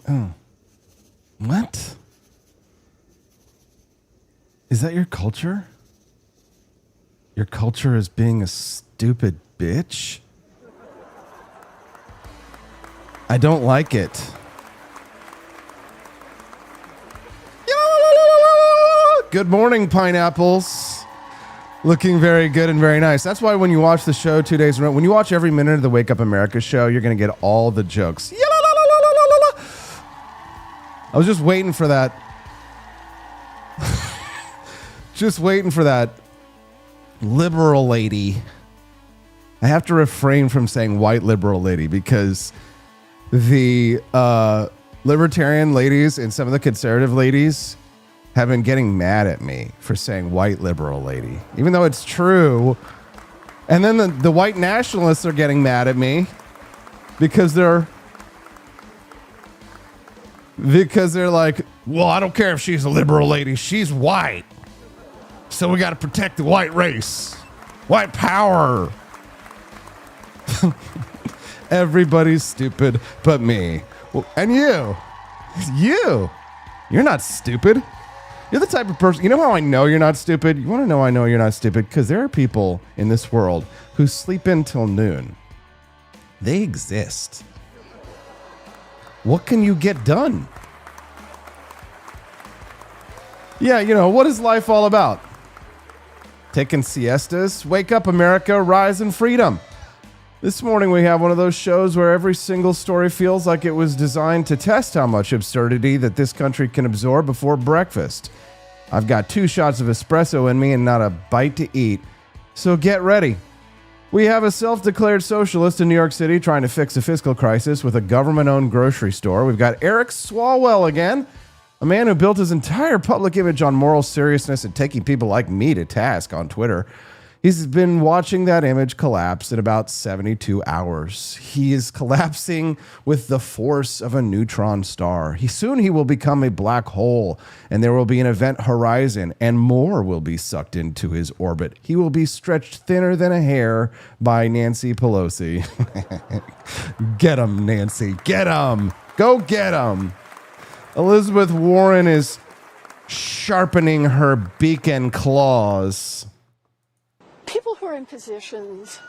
Oh. What? Is that your culture? Your culture is being a stupid bitch? I don't like it. Good morning, pineapples. Looking very good and very nice. That's why when you watch the show 2 days in a row, when you watch every minute of the Wake Up America show, you're going to get all the jokes. I was just waiting for that. Just waiting for that liberal lady. I have to refrain from saying white liberal lady because the libertarian ladies and some of the conservative ladies have been getting mad at me for saying white liberal lady, even though it's true. And then the white nationalists are getting mad at me because they're like, well, I don't care if she's a liberal lady. She's white. So we got to protect the white race. White power. Everybody's stupid but me. Well, and you. You're not stupid. You're the type of person, you know how I know you're not stupid? You want to know I know you're not stupid? Because there are people in this world who sleep until noon. They exist. What can you get done? Yeah, what is life all about? Taking siestas? Wake up, America, rise in freedom. This morning we have one of those shows where every single story feels like it was designed to test how much absurdity that this country can absorb before breakfast. I've got 2 shots of espresso in me and not a bite to eat, so get ready. We have a self-declared socialist in New York City trying to fix a fiscal crisis with a government-owned grocery store. We've got Eric Swalwell again, a man who built his entire public image on moral seriousness and taking people like me to task on Twitter. He's been watching that image collapse in about 72 hours. He is collapsing with the force of a neutron star. Soon he will become a black hole, and there will be an event horizon, and more will be sucked into his orbit. He will be stretched thinner than a hair by Nancy Pelosi. Get him, Nancy. Get him. Go get him. Elizabeth Warren is sharpening her beak and claws. People who are in positions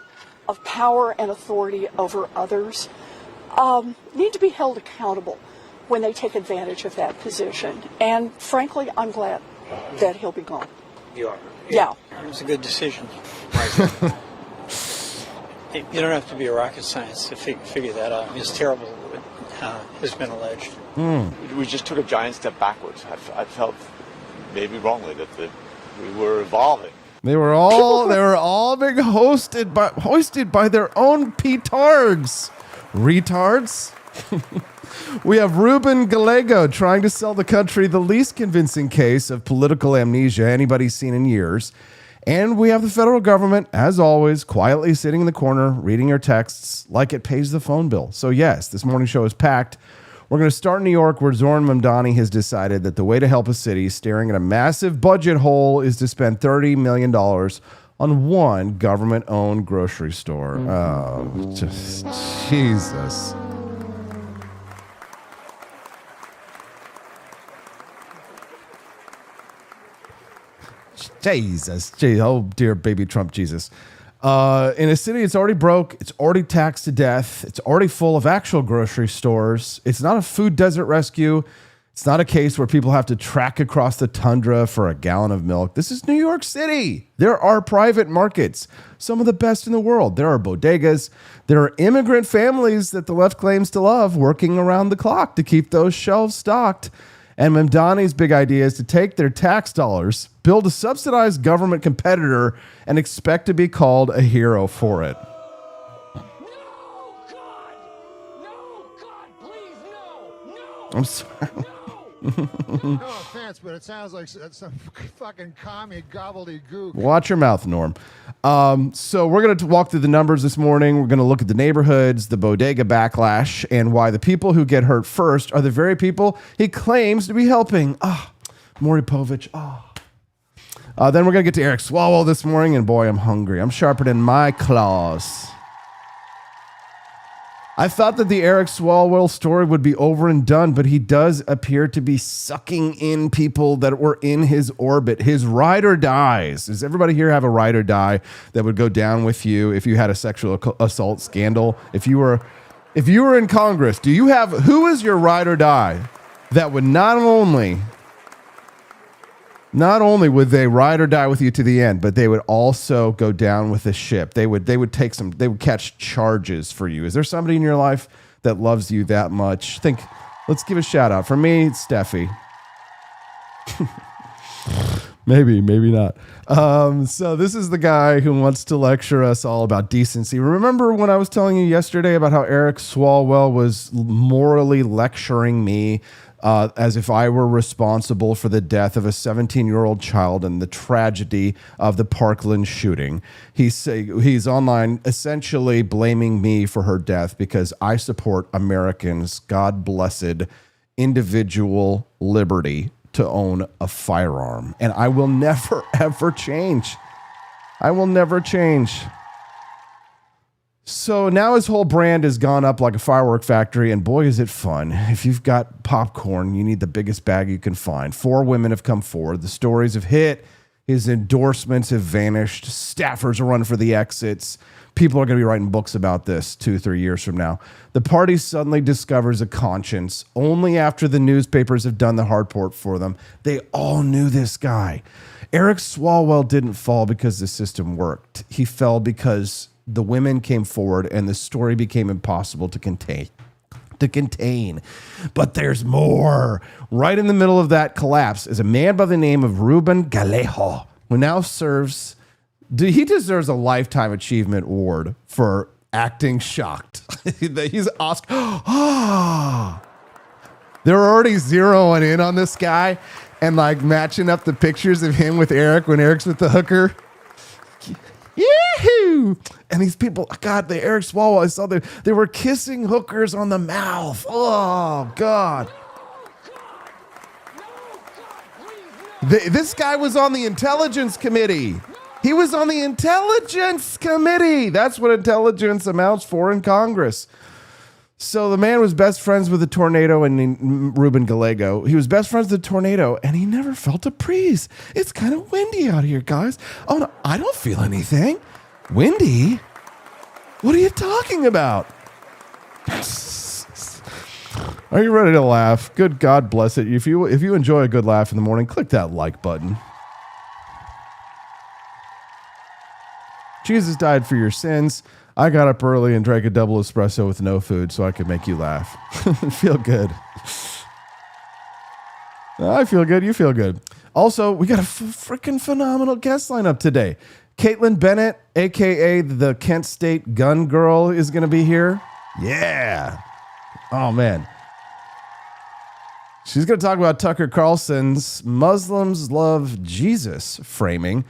of power and authority over others need to be held accountable when they take advantage of that position. And frankly, I'm glad that he'll be gone. You are? Yeah. It was a good decision. Right. You don't have to be a rocket science to figure that out. It's terrible what has been alleged. We just took a giant step backwards. I felt, maybe wrongly, that we were evolving. They were all being hoisted by their own petards. Retards. We have Ruben Gallego trying to sell the country the least convincing case of political amnesia anybody's seen in years. And we have the federal government, as always, quietly sitting in the corner, reading your texts like it pays the phone bill. So yes, this morning show is packed. We're going to start in New York, where Zohran Mamdani has decided that the way to help a city staring at a massive budget hole is to spend $30 million on one government-owned grocery store. Oh, just Jesus. Jesus. Oh, dear baby Trump Jesus. In a city, it's already broke. It's already taxed to death. It's already full of actual grocery stores. It's not a food desert rescue. It's not a case where people have to track across the tundra for a gallon of milk. This is New York City. There are private markets, some of the best in the world. There are bodegas. There are immigrant families that the left claims to love working around the clock to keep those shelves stocked. And Mamdani's big idea is to take their tax dollars, build a subsidized government competitor, and expect to be called a hero for it. No, God! No, God, please, no! I'm sorry. No offense, but it sounds like some fucking commie gobbledygook. Watch your mouth, Norm. So we're going to walk through the numbers this morning. We're going to look at the neighborhoods, the bodega backlash, and why the people who get hurt first are the very people he claims to be helping. Maury Povich. Then we're going to get to Eric Swalwell this morning, and boy, I'm hungry. I'm sharpening my claws. I thought that the Eric Swalwell story would be over and done, but he does appear to be sucking in people that were in his orbit. His ride or dies. Does everybody here have a ride or die that would go down with you if you had a sexual assault scandal? If you were in Congress, who is your ride or die that would not only would they ride or die with you to the end, but they would also go down with the ship. They would catch charges for you. Is there somebody in your life that loves you that much? Let's give a shout out. For me, it's Steffi. maybe not. So this is the guy who wants to lecture us all about decency. Remember when I was telling you yesterday about how Eric Swalwell was morally lecturing me as if I were responsible for the death of a 17-year-old child and the tragedy of the Parkland shooting? He's online essentially blaming me for her death because I support Americans' God-blessed individual liberty to own a firearm. And I will never, ever change. I will never change. So now his whole brand has gone up like a firework factory, and boy, is it fun. If you've got popcorn, you need the biggest bag you can find. 4 women have come forward. The stories have hit. His endorsements have vanished. Staffers are running for the exits. People are going to be writing books about this 2-3 years from now. The party suddenly discovers a conscience only after the newspapers have done the hard part for them. They all knew this guy. Eric Swalwell didn't fall because the system worked. He fell because the women came forward and the story became impossible to contain. But there's more. Right in the middle of that collapse is a man by the name of Ruben Gallego, who now serves. He deserves a Lifetime Achievement Award for acting shocked. He's Oscar. They're already zeroing in on this guy and like matching up the pictures of him with Eric when Eric's with the hooker. Yahoo! And these people, God, the Eric Swalwell, I saw they were kissing hookers on the mouth. Oh, God. This guy was on the Intelligence Committee. He was on the Intelligence Committee. That's what intelligence amounts for in Congress. So the man was best friends with the tornado and Ruben Gallego. He was best friends with the tornado, and he never felt a breeze. It's kind of windy out here, guys. Oh, no, I don't feel anything. Windy? What are you talking about? Are you ready to laugh? Good God bless it. If you enjoy a good laugh in the morning, click that like button. Jesus died for your sins. I got up early and drank a double espresso with no food so I could make you laugh. Feel good. I feel good. You feel good. Also, we got a freaking phenomenal guest lineup today. Caitlin Bennett, a.k.a. the Kent State gun girl, is going to be here. Yeah. Oh, man. She's going to talk about Tucker Carlson's Muslims Love Jesus framing.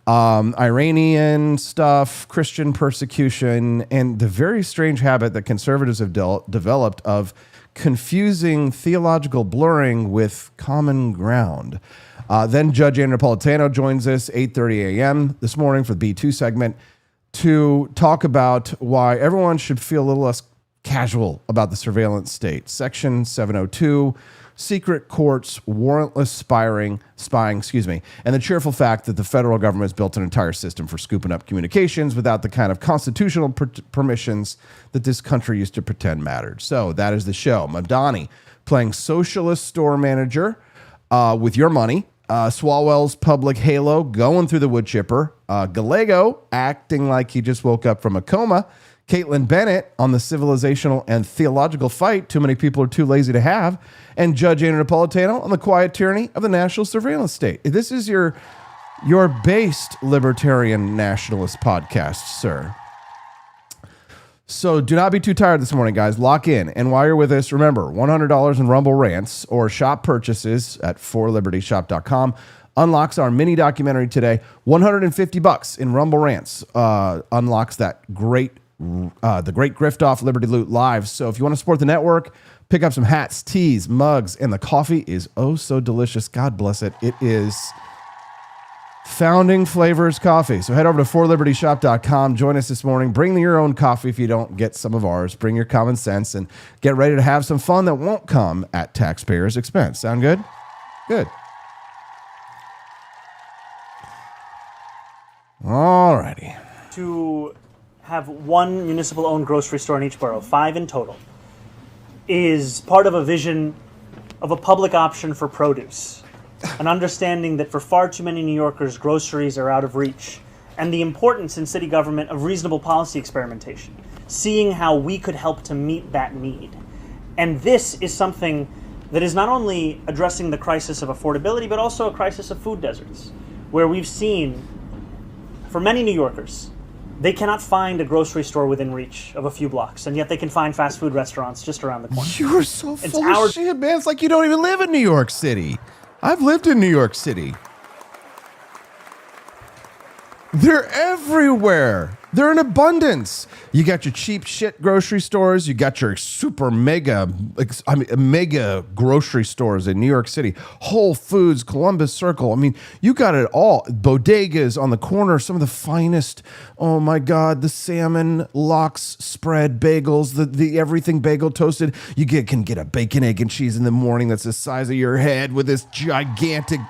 Iranian stuff, Christian persecution, and the very strange habit that conservatives have developed of confusing theological blurring with common ground. Then Judge Andrew Napolitano joins us 8:30 a.m. this morning for the B2 segment to talk about why everyone should feel a little less casual about the surveillance state. Section 702, secret courts, warrantless spying, and the cheerful fact that the federal government has built an entire system for scooping up communications without the kind of constitutional permissions that this country used to pretend mattered. So that is the show. Mamdani playing socialist store manager with your money. Swalwell's public halo going through the wood chipper. Gallego acting like he just woke up from a coma. Caitlin Bennett on the civilizational and theological fight too many people are too lazy to have, and Judge Andrew Napolitano on the quiet tyranny of the national surveillance state. This is your based libertarian nationalist podcast, sir. So do not be too tired this morning, guys. Lock in. And while you're with us, remember, $100 in Rumble rants or shop purchases at forlibertyshop.com unlocks our mini documentary today. $150 in Rumble rants unlocks that the great Grift Off Liberty Loot live. So if you want to support the network, pick up some hats, teas, mugs, and the coffee is oh so delicious. God bless it. It is Founding Flavors Coffee. So head over to forlibertyshop.com. Join us this morning. Bring your own coffee if you don't get some of ours. Bring your common sense and get ready to have some fun that won't come at taxpayers' expense. Sound good? Good. All righty. To have one municipal-owned grocery store in each borough, 5 in total, is part of a vision of a public option for produce. An understanding that for far too many New Yorkers, groceries are out of reach, and the importance in city government of reasonable policy experimentation, seeing how we could help to meet that need. And this is something that is not only addressing the crisis of affordability, but also a crisis of food deserts, where we've seen, for many New Yorkers, they cannot find a grocery store within reach of a few blocks, and yet they can find fast food restaurants just around the corner. You're so full of shit, man. It's like you don't even live in New York City. I've lived in New York City. They're everywhere. They're in abundance. You got your cheap shit grocery stores. You got your super mega grocery stores in New York City. Whole Foods, Columbus Circle. I mean, you got it all. Bodegas on the corner. Some of the finest. Oh my God, the salmon lox spread bagels, the everything bagel toasted. You can get a bacon, egg, and cheese in the morning that's the size of your head with this gigantic.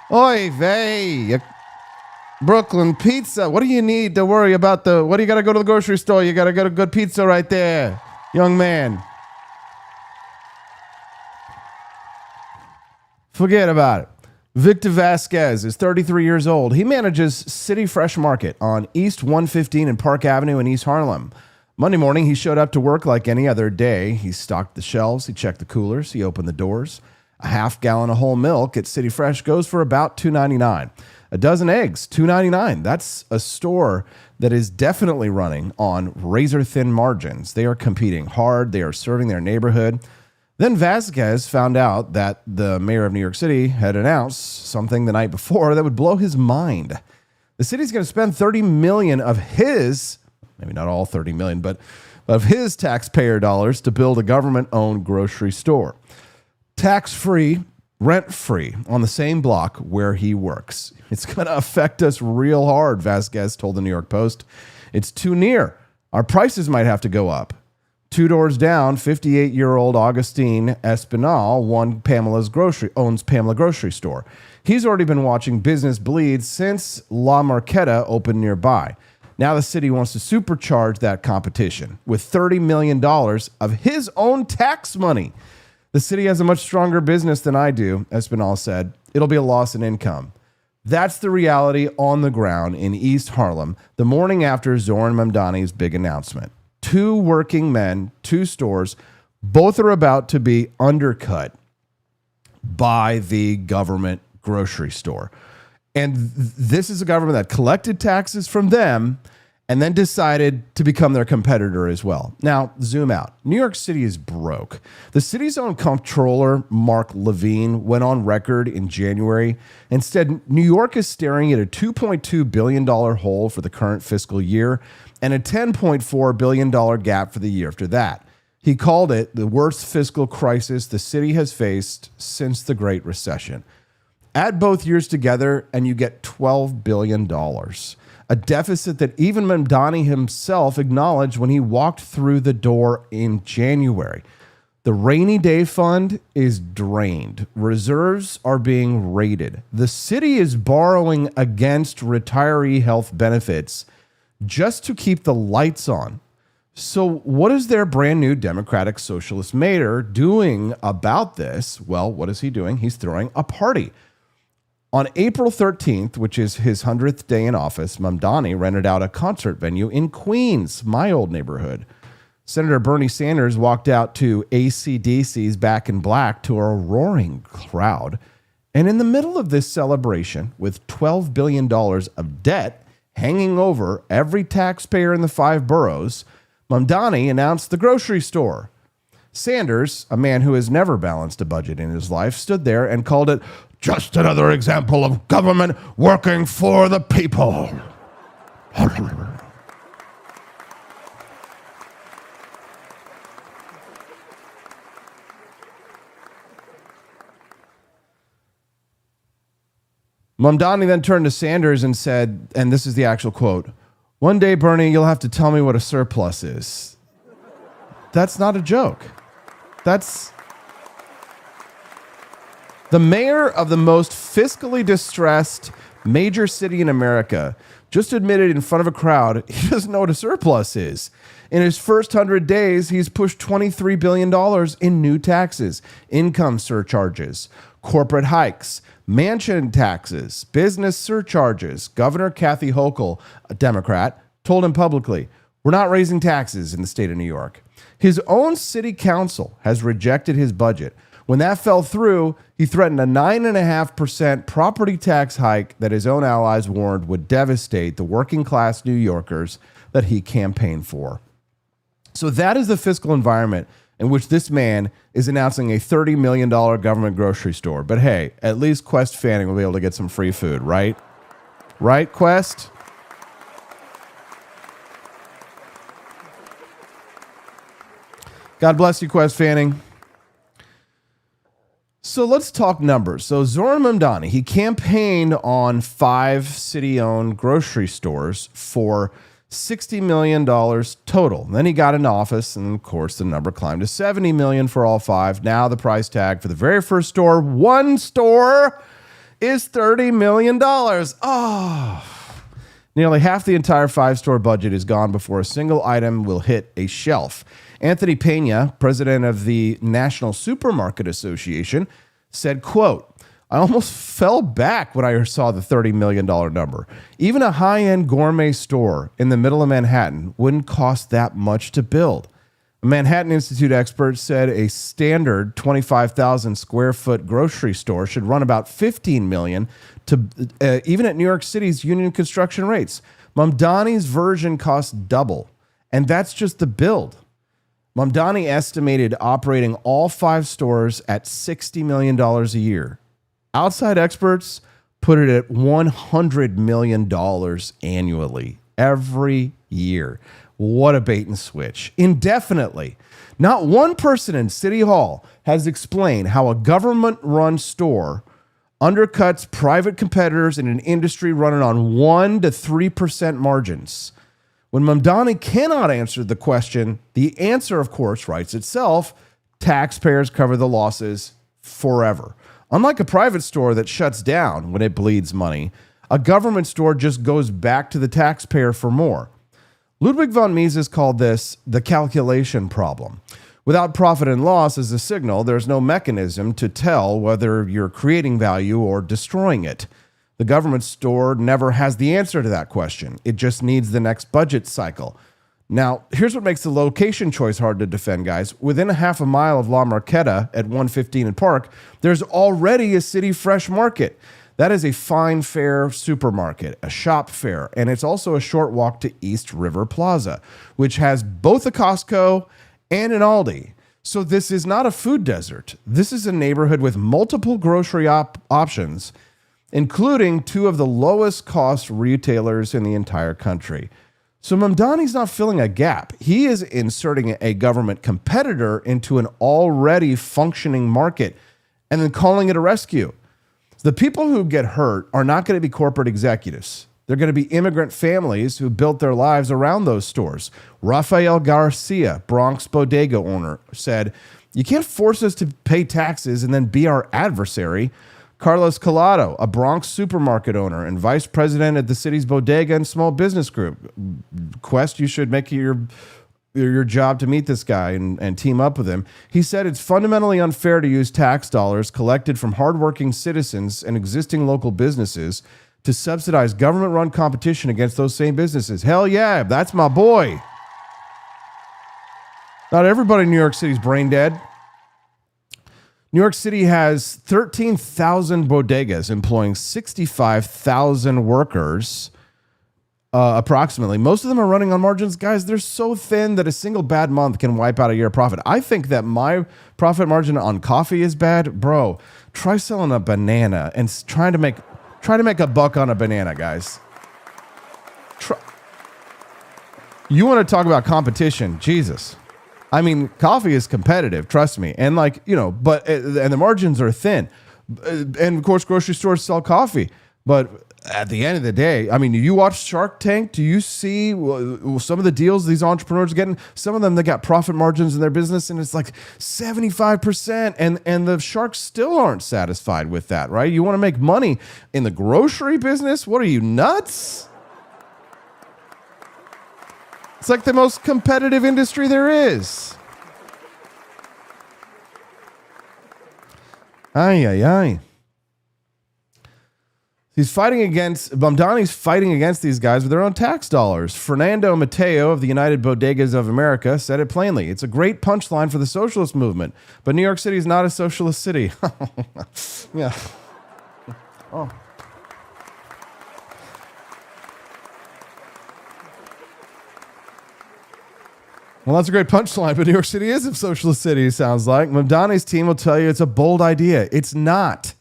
Oy vey. Brooklyn pizza. What do you need to worry about what do you got to go to the grocery store? You got to get a good pizza right there, young man. Forget about it. Victor Vasquez is 33 years old. He manages City Fresh Market on East 115 and Park Avenue in East Harlem. Monday morning, he showed up to work like any other day. He stocked the shelves. He checked the coolers. He opened the doors. A half gallon of whole milk at City Fresh goes for about $2.99. A dozen eggs, $2.99. That's a store that is definitely running on razor-thin margins. They are competing hard. They are serving their neighborhood. Then Vasquez found out that the mayor of New York City had announced something the night before that would blow his mind. The city's going to spend $30 million of his, maybe not all $30 million, but of his taxpayer dollars to build a government-owned grocery store. Tax-free, rent-free on the same block where he works. It's going to affect us real hard, Vasquez told the New York Post. It's too near. Our prices might have to go up. 2 doors down, 58-year-old Augustine Espinal owns Pamela Grocery Store. He's already been watching business bleed since La Marqueta opened nearby. Now the city wants to supercharge that competition with $30 million of his own tax money. The city has a much stronger business than I do, Espinal said. It'll be a loss in income. That's the reality on the ground in East Harlem the morning after Zohran Mamdani's big announcement. 2 working men, 2 stores, both are about to be undercut by the government grocery store. And this is a government that collected taxes from them and then decided to become their competitor as well. Now, zoom out. New York City is broke. The city's own comptroller, Mark Levine, went on record in January and said New York is staring at a $2.2 billion hole for the current fiscal year and a $10.4 billion gap for the year after that. He called it the worst fiscal crisis the city has faced since the Great Recession. Add both years together and you get $12 billion. A deficit that even Mamdani himself acknowledged when he walked through the door in January. The rainy day fund is drained. Reserves are being raided. The city is borrowing against retiree health benefits just to keep the lights on. So what is their brand new Democratic Socialist mayor doing about this? Well, what is he doing? He's throwing a party. On April 13th, which is his 100th day in office, Mamdani rented out a concert venue in Queens, my old neighborhood. Senator Bernie Sanders walked out to AC/DC's Back in Black to a roaring crowd. And in the middle of this celebration, with $12 billion of debt hanging over every taxpayer in the 5 boroughs, Mamdani announced the grocery store. Sanders, a man who has never balanced a budget in his life, stood there and called it just another example of government working for the people. Mamdani then turned to Sanders and said, and this is the actual quote, "One day, Bernie, you'll have to tell me what a surplus is." That's not a joke. That's the mayor of the most fiscally distressed major city in America just admitted in front of a crowd he doesn't know what a surplus is. In his first 100 days, he's pushed $23 billion in new taxes, income surcharges, corporate hikes, mansion taxes, business surcharges. Governor Kathy Hochul, a Democrat, told him publicly, "We're not raising taxes in the state of New York." His own city council has rejected his budget. When that fell through, he threatened a 9.5% property tax hike that his own allies warned would devastate the working class New Yorkers that he campaigned for. So that is the fiscal environment in which this man is announcing a $30 million government grocery store. But hey, at least Quest Fanning will be able to get some free food, right? Right, Quest? God bless you, Quest Fanning. So let's talk numbers. So Zohran Mamdani, he campaigned on 5 city-owned grocery stores for $60 million total. Then he got into office, and of course the number climbed to $70 million for all 5. Now the price tag for the very first store, one store, is $30 million. Oh, nearly half the entire 5-store budget is gone before a single item will hit a shelf. Anthony Pena, president of the National Supermarket Association, said, quote, "I almost fell back when I saw the $30 million number. Even a high-end gourmet store in the middle of Manhattan wouldn't cost that much to build." A Manhattan Institute expert said a standard 25,000 square foot grocery store should run about $15 million to even at New York City's union construction rates. Mamdani's version costs double, and that's just the build. Mamdani estimated operating all 5 stores at $60 million a year. Outside experts put it at $100 million annually, every year. What a bait and switch. Indefinitely. Not one person in City Hall has explained how a government-run store undercuts private competitors in an industry running on 1% to 3% margins. When Mamdani cannot answer the question, the answer, of course, writes itself. Taxpayers cover the losses forever. Unlike a private store that shuts down when it bleeds money, a government store just goes back to the taxpayer for more. Ludwig von Mises called this the calculation problem. Without profit and loss as a signal, there's no mechanism to tell whether you're creating value or destroying it. The government store never has the answer to that question. It just needs the next budget cycle. Now, here's what makes the location choice hard to defend, guys. Within a half a mile of La Marqueta at 115 and Park, there's already a city fresh market. That is a fine fare supermarket, a shop fair, and it's also a short walk to East River Plaza, which has both a Costco and an Aldi. So this is not a food desert. This is a neighborhood with multiple grocery options, including 2 of the lowest cost retailers in the entire country. So Mamdani's not filling a gap. He is inserting a government competitor into an already functioning market and then calling it a rescue. The people who get hurt are not going to be corporate executives. They're going to be immigrant families who built their lives around those stores. Rafael Garcia, Bronx bodega owner, said, "You can't force us to pay taxes and then be our adversary." Carlos Collado, a Bronx supermarket owner and vice president at the city's bodega and small business group. Quest, you should make your job to meet this guy and team up with him. He said it's fundamentally unfair to use tax dollars collected from hardworking citizens and existing local businesses to subsidize government-run competition against those same businesses. Hell yeah, that's my boy. Not everybody in New York City is brain dead. New York City has 13,000 bodegas employing 65,000 workers, approximately. Most of them are running on margins. Guys, they're so thin that a single bad month can wipe out a year of profit. I think that my profit margin on coffee is bad. Bro, try selling a banana and try to make a buck on a banana, guys. You want to talk about competition? Jesus. I mean, coffee is competitive, trust me. And and the margins are thin. And of course, grocery stores sell coffee. But at the end of the day, I mean, do you watch Shark Tank? Do you see some of the deals these entrepreneurs are getting? Some of them, they got profit margins in their business, and it's like 75%, and the sharks still aren't satisfied with that, right? You want to make money in the grocery business? What are you, nuts? It's like the most competitive industry there is. Ay, ay, ay. Mamdani's fighting against these guys with their own tax dollars. Fernando Mateo of the United Bodegas of America said it plainly. It's a great punchline for the socialist movement, but New York City is not a socialist city. Yeah. Oh. Well, that's a great punchline, but New York City is a socialist city, sounds like. Mamdani's team will tell you it's a bold idea. It's not.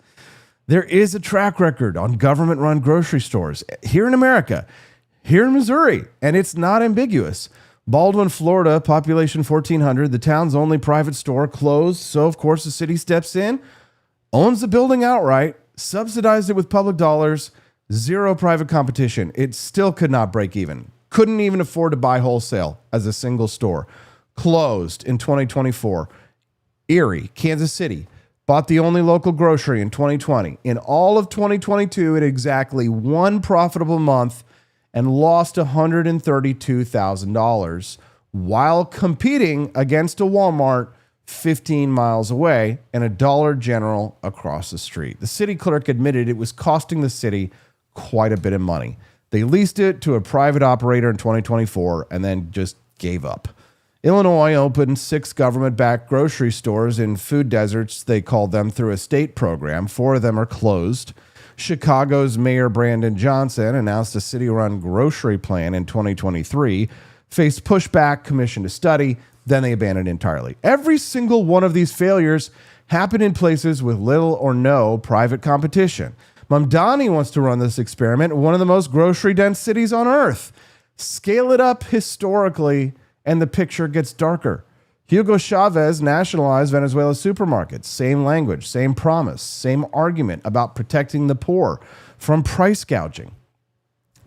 There is a track record on government-run grocery stores here in America, here in Missouri, and it's not ambiguous. Baldwin, Florida, population 1,400, the town's only private store, closed, so of course the city steps in, owns the building outright, subsidized it with public dollars, zero private competition. It still could not break even. Couldn't even afford to buy wholesale as a single store. Closed in 2024. Erie, Kansas City, bought the only local grocery in 2020. In all of 2022, it had exactly one profitable month and lost $132,000 while competing against a Walmart 15 miles away and a Dollar General across the street. The city clerk admitted it was costing the city quite a bit of money. They leased it to a private operator in 2024 and then just gave up. Illinois opened 6 government-backed grocery stores in food deserts, they called them, through a state program. 4 of them are closed. Chicago's Mayor Brandon Johnson announced a city-run grocery plan in 2023, faced pushback, commissioned a study, then they abandoned it entirely. Every single one of these failures happened in places with little or no private competition. Mamdani wants to run this experiment in one of the most grocery-dense cities on earth. Scale it up historically, and the picture gets darker. Hugo Chavez nationalized Venezuela's supermarkets. Same language, same promise, same argument about protecting the poor from price gouging.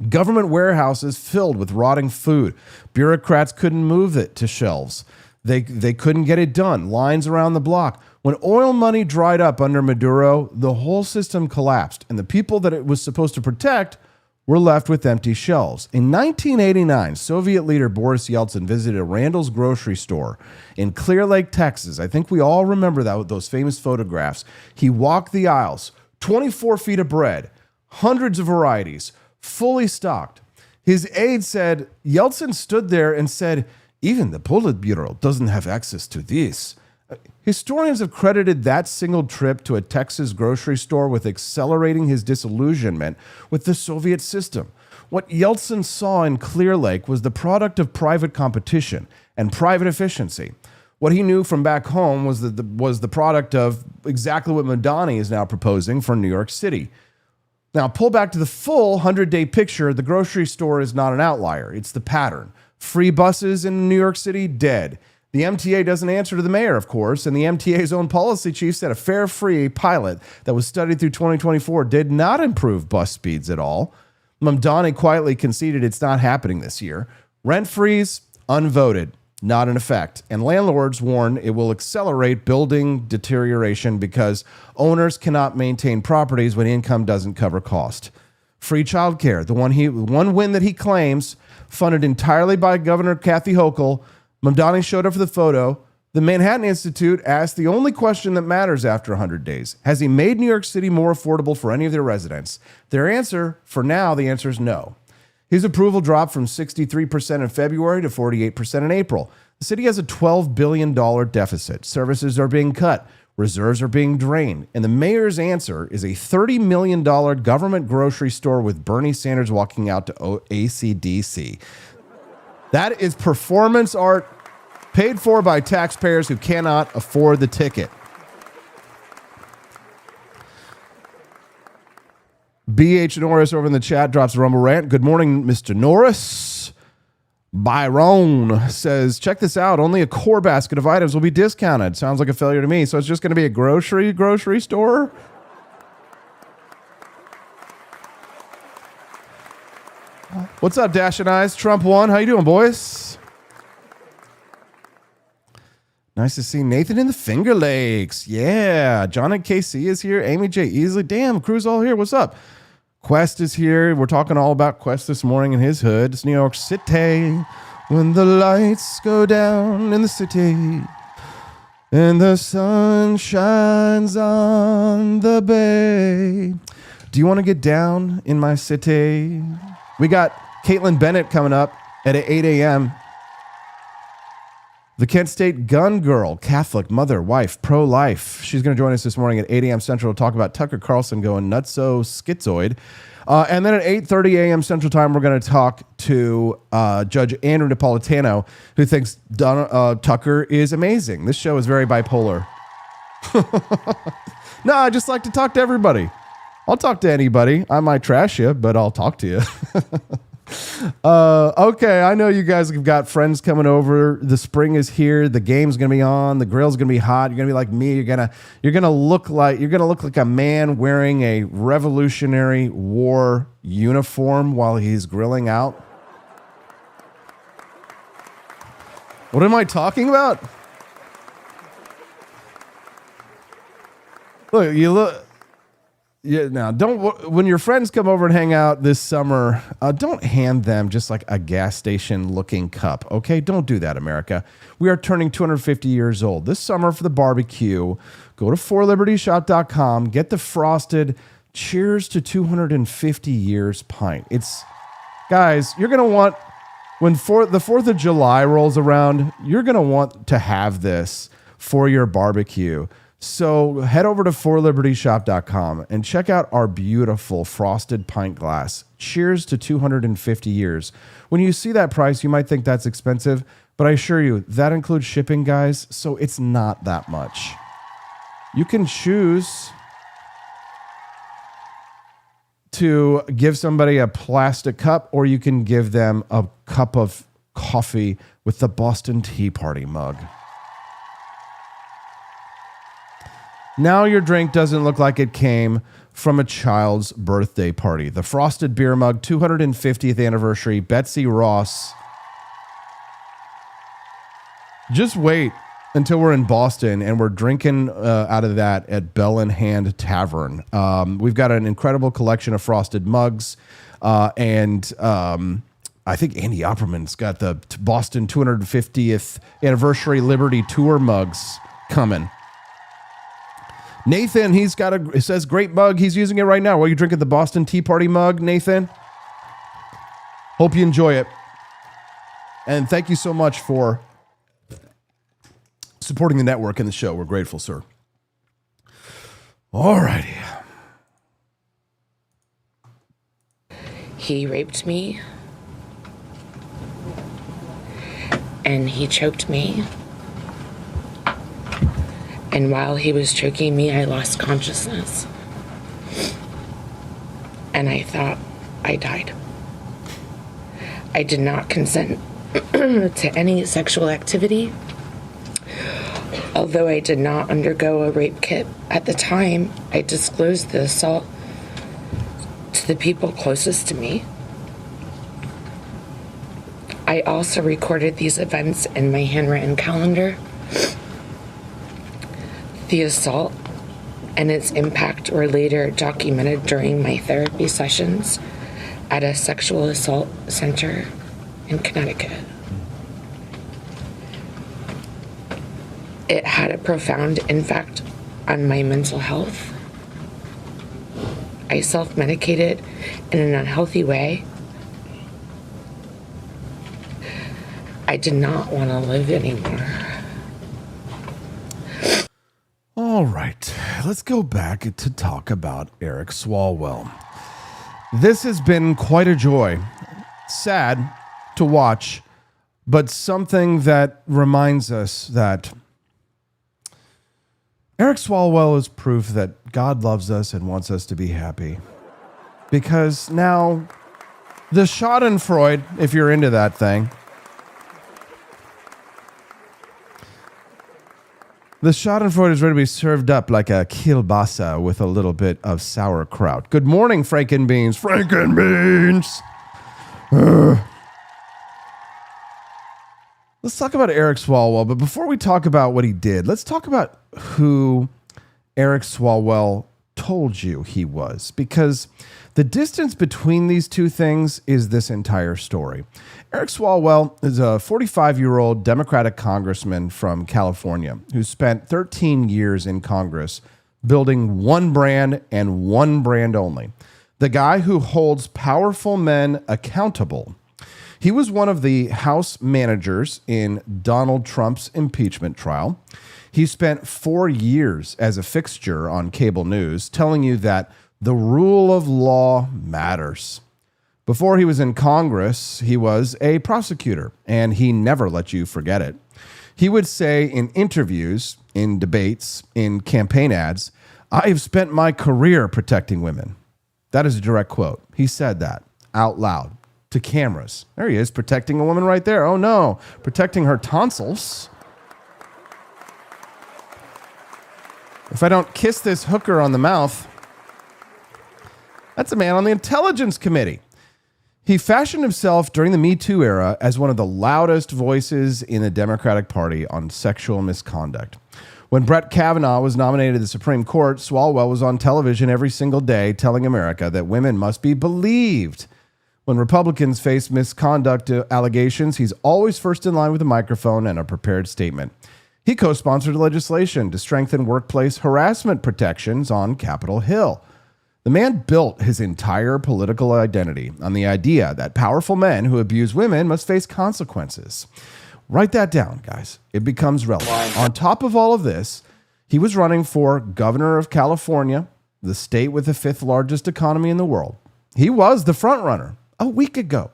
Government warehouses filled with rotting food. Bureaucrats couldn't move it to shelves. They couldn't get it done. Lines around the block. When oil money dried up under Maduro, the whole system collapsed, and the people that it was supposed to protect were left with empty shelves. In 1989, Soviet leader Boris Yeltsin visited a Randall's grocery store in Clear Lake, Texas. I think we all remember that with those famous photographs. He walked the aisles, 24 feet of bread, hundreds of varieties, fully stocked. His aide said, Yeltsin stood there and said, even the Politburo doesn't have access to this. Historians have credited that single trip to a Texas grocery store with accelerating his disillusionment with the Soviet system. What Yeltsin saw in Clear Lake was the product of private competition and private efficiency. What he knew from back home was the product of exactly what Mamdani is now proposing for New York City. Now, pull back to the full 100-day picture. The grocery store is not an outlier. It's the pattern. Free buses in New York City, dead. The MTA doesn't answer to the mayor, of course, and the MTA's own policy chief said a fare-free pilot that was studied through 2024 did not improve bus speeds at all. Mamdani quietly conceded it's not happening this year. Rent freeze, unvoted, not in effect. And landlords warn it will accelerate building deterioration because owners cannot maintain properties when income doesn't cover cost. Free childcare, the one win that he claims, funded entirely by Governor Kathy Hochul. Mamdani showed up for the photo. The Manhattan Institute asked the only question that matters after 100 days. Has he made New York City more affordable for any of their residents? Their answer, for now, the answer is no. His approval dropped from 63% in February to 48% in April. The city has a $12 billion deficit. Services are being cut. Reserves are being drained. And the mayor's answer is a $30 million government grocery store with Bernie Sanders walking out to AC/DC. That is performance art paid for by taxpayers who cannot afford the ticket. B.H. Norris over in the chat drops a Rumble rant. Good morning, Mr. Norris. Byron says, check this out. Only a core basket of items will be discounted. Sounds like a failure to me. So it's just going to be a grocery store? What's up, Dash and Eyes? Trump won. How you doing, boys? Nice to see Nathan in the Finger Lakes. Yeah. John and KC is here. Amy J. Easley. Damn, crew's all here. What's up? Quest is here. We're talking all about Quest this morning in his hood. It's New York City. When the lights go down in the city and the sun shines on the bay. Do you want to get down in my city? We got Caitlin Bennett coming up at 8 a.m. The Kent State gun girl, Catholic, mother, wife, pro-life. She's going to join us this morning at 8 a.m. Central to talk about Tucker Carlson going nutso schizoid. And then at 8:30 a.m. Central Time, we're going to talk to Judge Andrew Napolitano, who thinks Tucker is amazing. This show is very bipolar. No, I just like to talk to everybody. I'll talk to anybody. I might trash you, but I'll talk to you. Okay, I know you guys have got friends coming over. The spring is here. The game's gonna be on. The grill's gonna be hot. You're gonna be like me. You're gonna look like a man wearing a Revolutionary War uniform while he's grilling out. What am I talking about? Look. Yeah, now when your friends come over and hang out this summer, don't hand them just like a gas station looking cup. Okay, don't do that, America. We are turning 250 years old this summer for the barbecue. Go to 4libertyshop.com, get the frosted Cheers to 250 years pint. Guys, you're gonna want when the 4th of July rolls around, you're gonna want to have this for your barbecue. So head over to 4libertyshop.com and check out our beautiful frosted pint glass. Cheers to 250 years. When you see that price, you might think that's expensive, but I assure you, that includes shipping, guys, so it's not that much. You can choose to give somebody a plastic cup, or you can give them a cup of coffee with the Boston Tea Party mug. Now your drink doesn't look like it came from a child's birthday party. The Frosted Beer Mug, 250th anniversary, Betsy Ross. Just wait until we're in Boston and we're drinking out of that at Bell in Hand Tavern. We've got an incredible collection of frosted mugs. And I think Andy Opperman's got the Boston 250th anniversary Liberty Tour mugs coming. Nathan, it says great mug. He's using it right now. While you drinking the Boston Tea Party mug, Nathan? Hope you enjoy it. And thank you so much for supporting the network and the show. We're grateful, sir. All righty. He raped me. And he choked me. And while he was choking me, I lost consciousness. And I thought I died. I did not consent to any sexual activity. Although I did not undergo a rape kit at the time, I disclosed the assault to the people closest to me. I also recorded these events in my handwritten calendar. The assault and its impact were later documented during my therapy sessions at a sexual assault center in Connecticut. It had a profound impact on my mental health. I self-medicated in an unhealthy way. I did not want to live anymore. All right, let's go back to talk about Eric Swalwell. This has been quite a joy. Sad to watch, but something that reminds us that Eric Swalwell is proof that God loves us and wants us to be happy. Because now, the Schadenfreude, if you're into that thing, the Schadenfreude is ready to be served up like a kielbasa with a little bit of sauerkraut. Good morning, Frankenbeans. Frankenbeans! Let's talk about Eric Swalwell, but before we talk about what he did, let's talk about who Eric Swalwell told you he was, because the distance between these two things is this entire story. Eric Swalwell is a 45-year-old Democratic congressman from California who spent 13 years in Congress building one brand and one brand only. The guy who holds powerful men accountable. He was one of the House managers in Donald Trump's impeachment trial. He spent 4 years as a fixture on cable news, telling you that the rule of law matters. Before he was in Congress, he was a prosecutor, and he never let you forget it. He would say in interviews, in debates, in campaign ads, "I have spent my career protecting women." That is a direct quote. He said that out loud to cameras. There he is, protecting a woman right there. Oh no, protecting her tonsils. If I don't kiss this hooker on the mouth, that's a man on the Intelligence Committee. He fashioned himself during the Me Too era as one of the loudest voices in the Democratic Party on sexual misconduct. When Brett Kavanaugh was nominated to the Supreme Court, Swalwell was on television every single day telling America that women must be believed. When Republicans face misconduct allegations, he's always first in line with a microphone and a prepared statement. He co-sponsored legislation to strengthen workplace harassment protections on Capitol Hill. The man built his entire political identity on the idea that powerful men who abuse women must face consequences. Write that down, guys. It becomes relevant. On top of all of this, he was running for governor of California, the state with the 5th largest economy in the world. He was the front runner a week ago.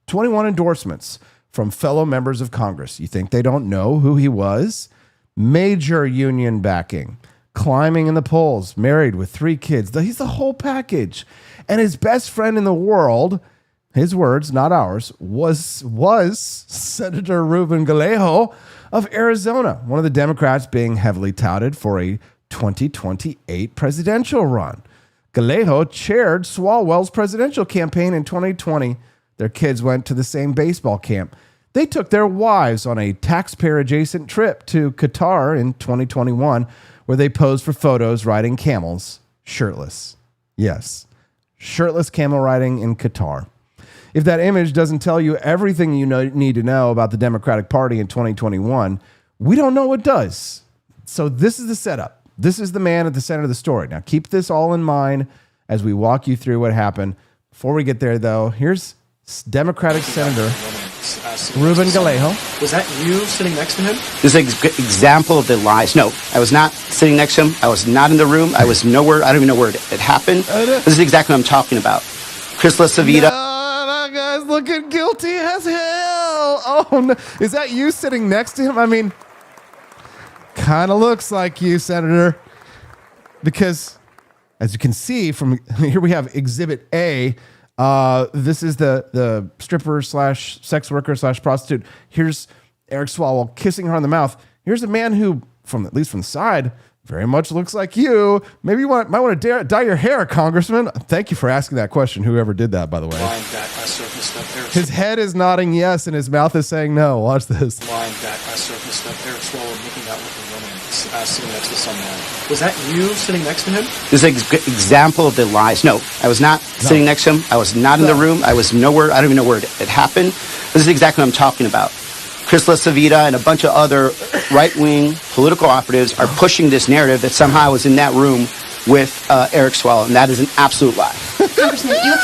21 endorsements from fellow members of Congress. You think they don't know who he was? Major union backing, climbing in the polls, married with 3 kids. He's the whole package. And his best friend in the world, his words, not ours, was Senator Ruben Gallego of Arizona, one of the Democrats being heavily touted for a 2028 presidential run. Gallego chaired Swalwell's presidential campaign in 2020. Their kids went to the same baseball camp. They took their wives on a taxpayer-adjacent trip to Qatar in 2021, where they posed for photos riding camels, shirtless. Yes, shirtless camel riding in Qatar. If that image doesn't tell you everything you need to know about the Democratic Party in 2021, we don't know what does. So this is the setup. This is the man at the center of the story. Now, keep this all in mind as we walk you through what happened. Before we get there, though, here's Democratic Senator Ruben Gallego. Was that you sitting next to him? This is an example of the lies. No, I was not sitting next to him. I was not in the room. I was nowhere. I don't even know where it happened. This is exactly what I'm talking about. Chris LaSavita. No, guy's looking guilty as hell. Oh, no. Is that you sitting next to him? I mean, kind of looks like you, Senator. Because, as you can see from here, we have Exhibit A. This is the stripper / sex worker / prostitute. Here's Eric Swalwell kissing her on the mouth. Here's a man who, at least from the side, very much looks like you. Maybe you might want to dye your hair, Congressman. Thank you for asking that question, whoever did that, by the way. His head is nodding yes, and his mouth is saying no. Watch this. Lying back, I surfaced up Eric Swalwell making out with a woman sitting next to some man. Was that you sitting next to him? This is an example of the lies. No, I was not sitting next to him. I was not in the room. I was nowhere. I don't even know where it happened. This is exactly what I'm talking about. Chris LaSavita and a bunch of other right-wing political operatives are pushing this narrative that somehow I was in that room with Eric Swalwell, and that is an absolute lie. Congressman, you...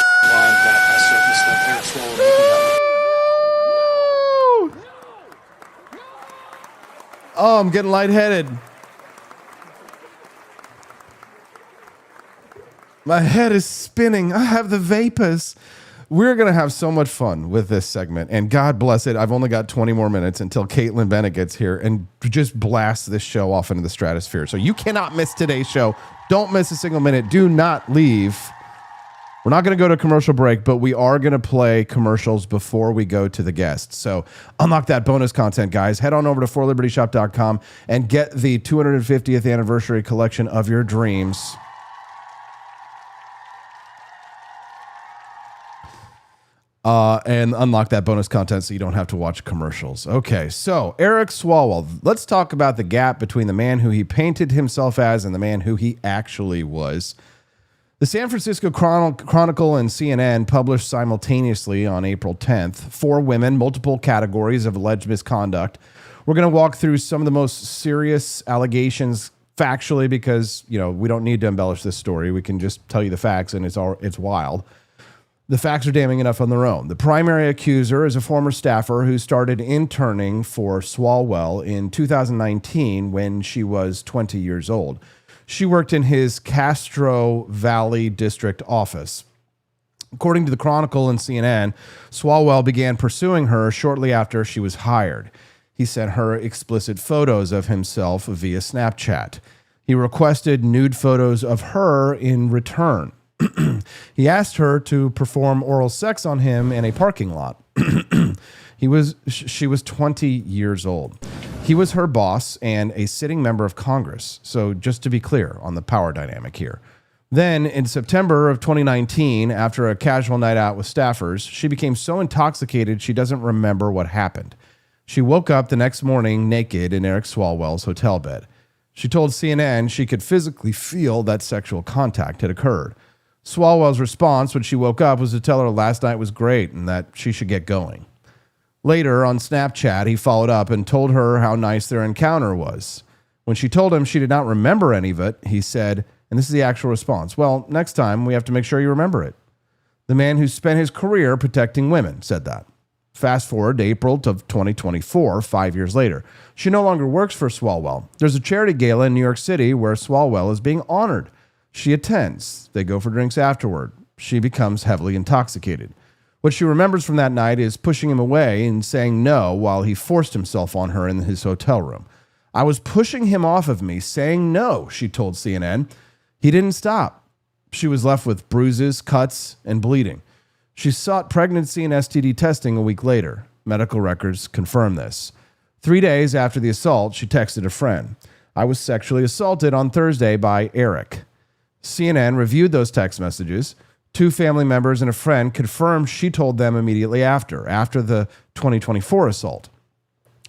Oh, I'm getting lightheaded. My head is spinning. I have the vapors. We're going to have so much fun with this segment. And God bless it. I've only got 20 more minutes until Caitlin Bennett gets here and just blasts this show off into the stratosphere. So you cannot miss today's show. Don't miss a single minute. Do not leave. We're not going to go to commercial break, but we are going to play commercials before we go to the guests. So unlock that bonus content, guys. Head on over to forlibertyshop.com and get the 250th anniversary collection of your dreams. and unlock that bonus content so you don't have to watch commercials. Okay, so Eric Swalwell. Let's talk about the gap between the man who he painted himself as and the man who he actually was. The San Francisco Chronicle and CNN published simultaneously on April 10th 4 women, multiple categories of alleged misconduct. We're going to walk through some of the most serious allegations factually because, we don't need to embellish this story. We can just tell you the facts, and it's wild. The facts are damning enough on their own. The primary accuser is a former staffer who started interning for Swalwell in 2019 when she was 20 years old. She worked in his Castro Valley district office. According to the Chronicle and CNN, Swalwell began pursuing her shortly after she was hired. He sent her explicit photos of himself via Snapchat. He requested nude photos of her in return. He asked her to perform oral sex on him in a parking lot. She was 20 years old. He was her boss and a sitting member of Congress. So just to be clear on the power dynamic here. Then in September of 2019, after a casual night out with staffers, she became so intoxicated she doesn't remember what happened. She woke up the next morning naked in Eric Swalwell's hotel bed. She told CNN she could physically feel that sexual contact had occurred. Swalwell's response when she woke up was to tell her last night was great and that she should get going. Later, on Snapchat, he followed up and told her how nice their encounter was. When she told him she did not remember any of it, he said, and this is the actual response, "Well, next time we have to make sure you remember it." The man who spent his career protecting women said that. Fast forward to April of 2024, 5 years later. She no longer works for Swalwell. There's a charity gala in New York City where Swalwell is being honored. She attends. They go for drinks afterward. She becomes heavily intoxicated. What she remembers from that night is pushing him away and saying no while he forced himself on her in his hotel room. "I was pushing him off of me, saying no," she told CNN. He didn't stop. She was left with bruises, cuts, and bleeding. She sought pregnancy and STD testing a week later. Medical records confirm this. 3 days after the assault, she texted a friend, "I was sexually assaulted on Thursday by Eric." CNN reviewed those text messages. 2 family members and a friend confirmed she told them immediately after the 2024 assault.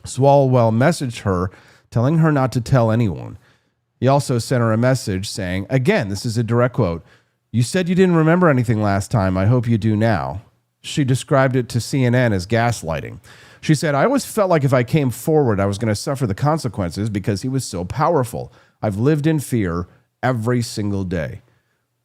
Swalwell messaged her, telling her not to tell anyone. He also sent her a message saying, again, this is a direct quote, "You said you didn't remember anything last time. I hope you do now." She described it to CNN as gaslighting. She said, "I always felt like if I came forward, I was going to suffer the consequences because he was so powerful. I've lived in fear every single day."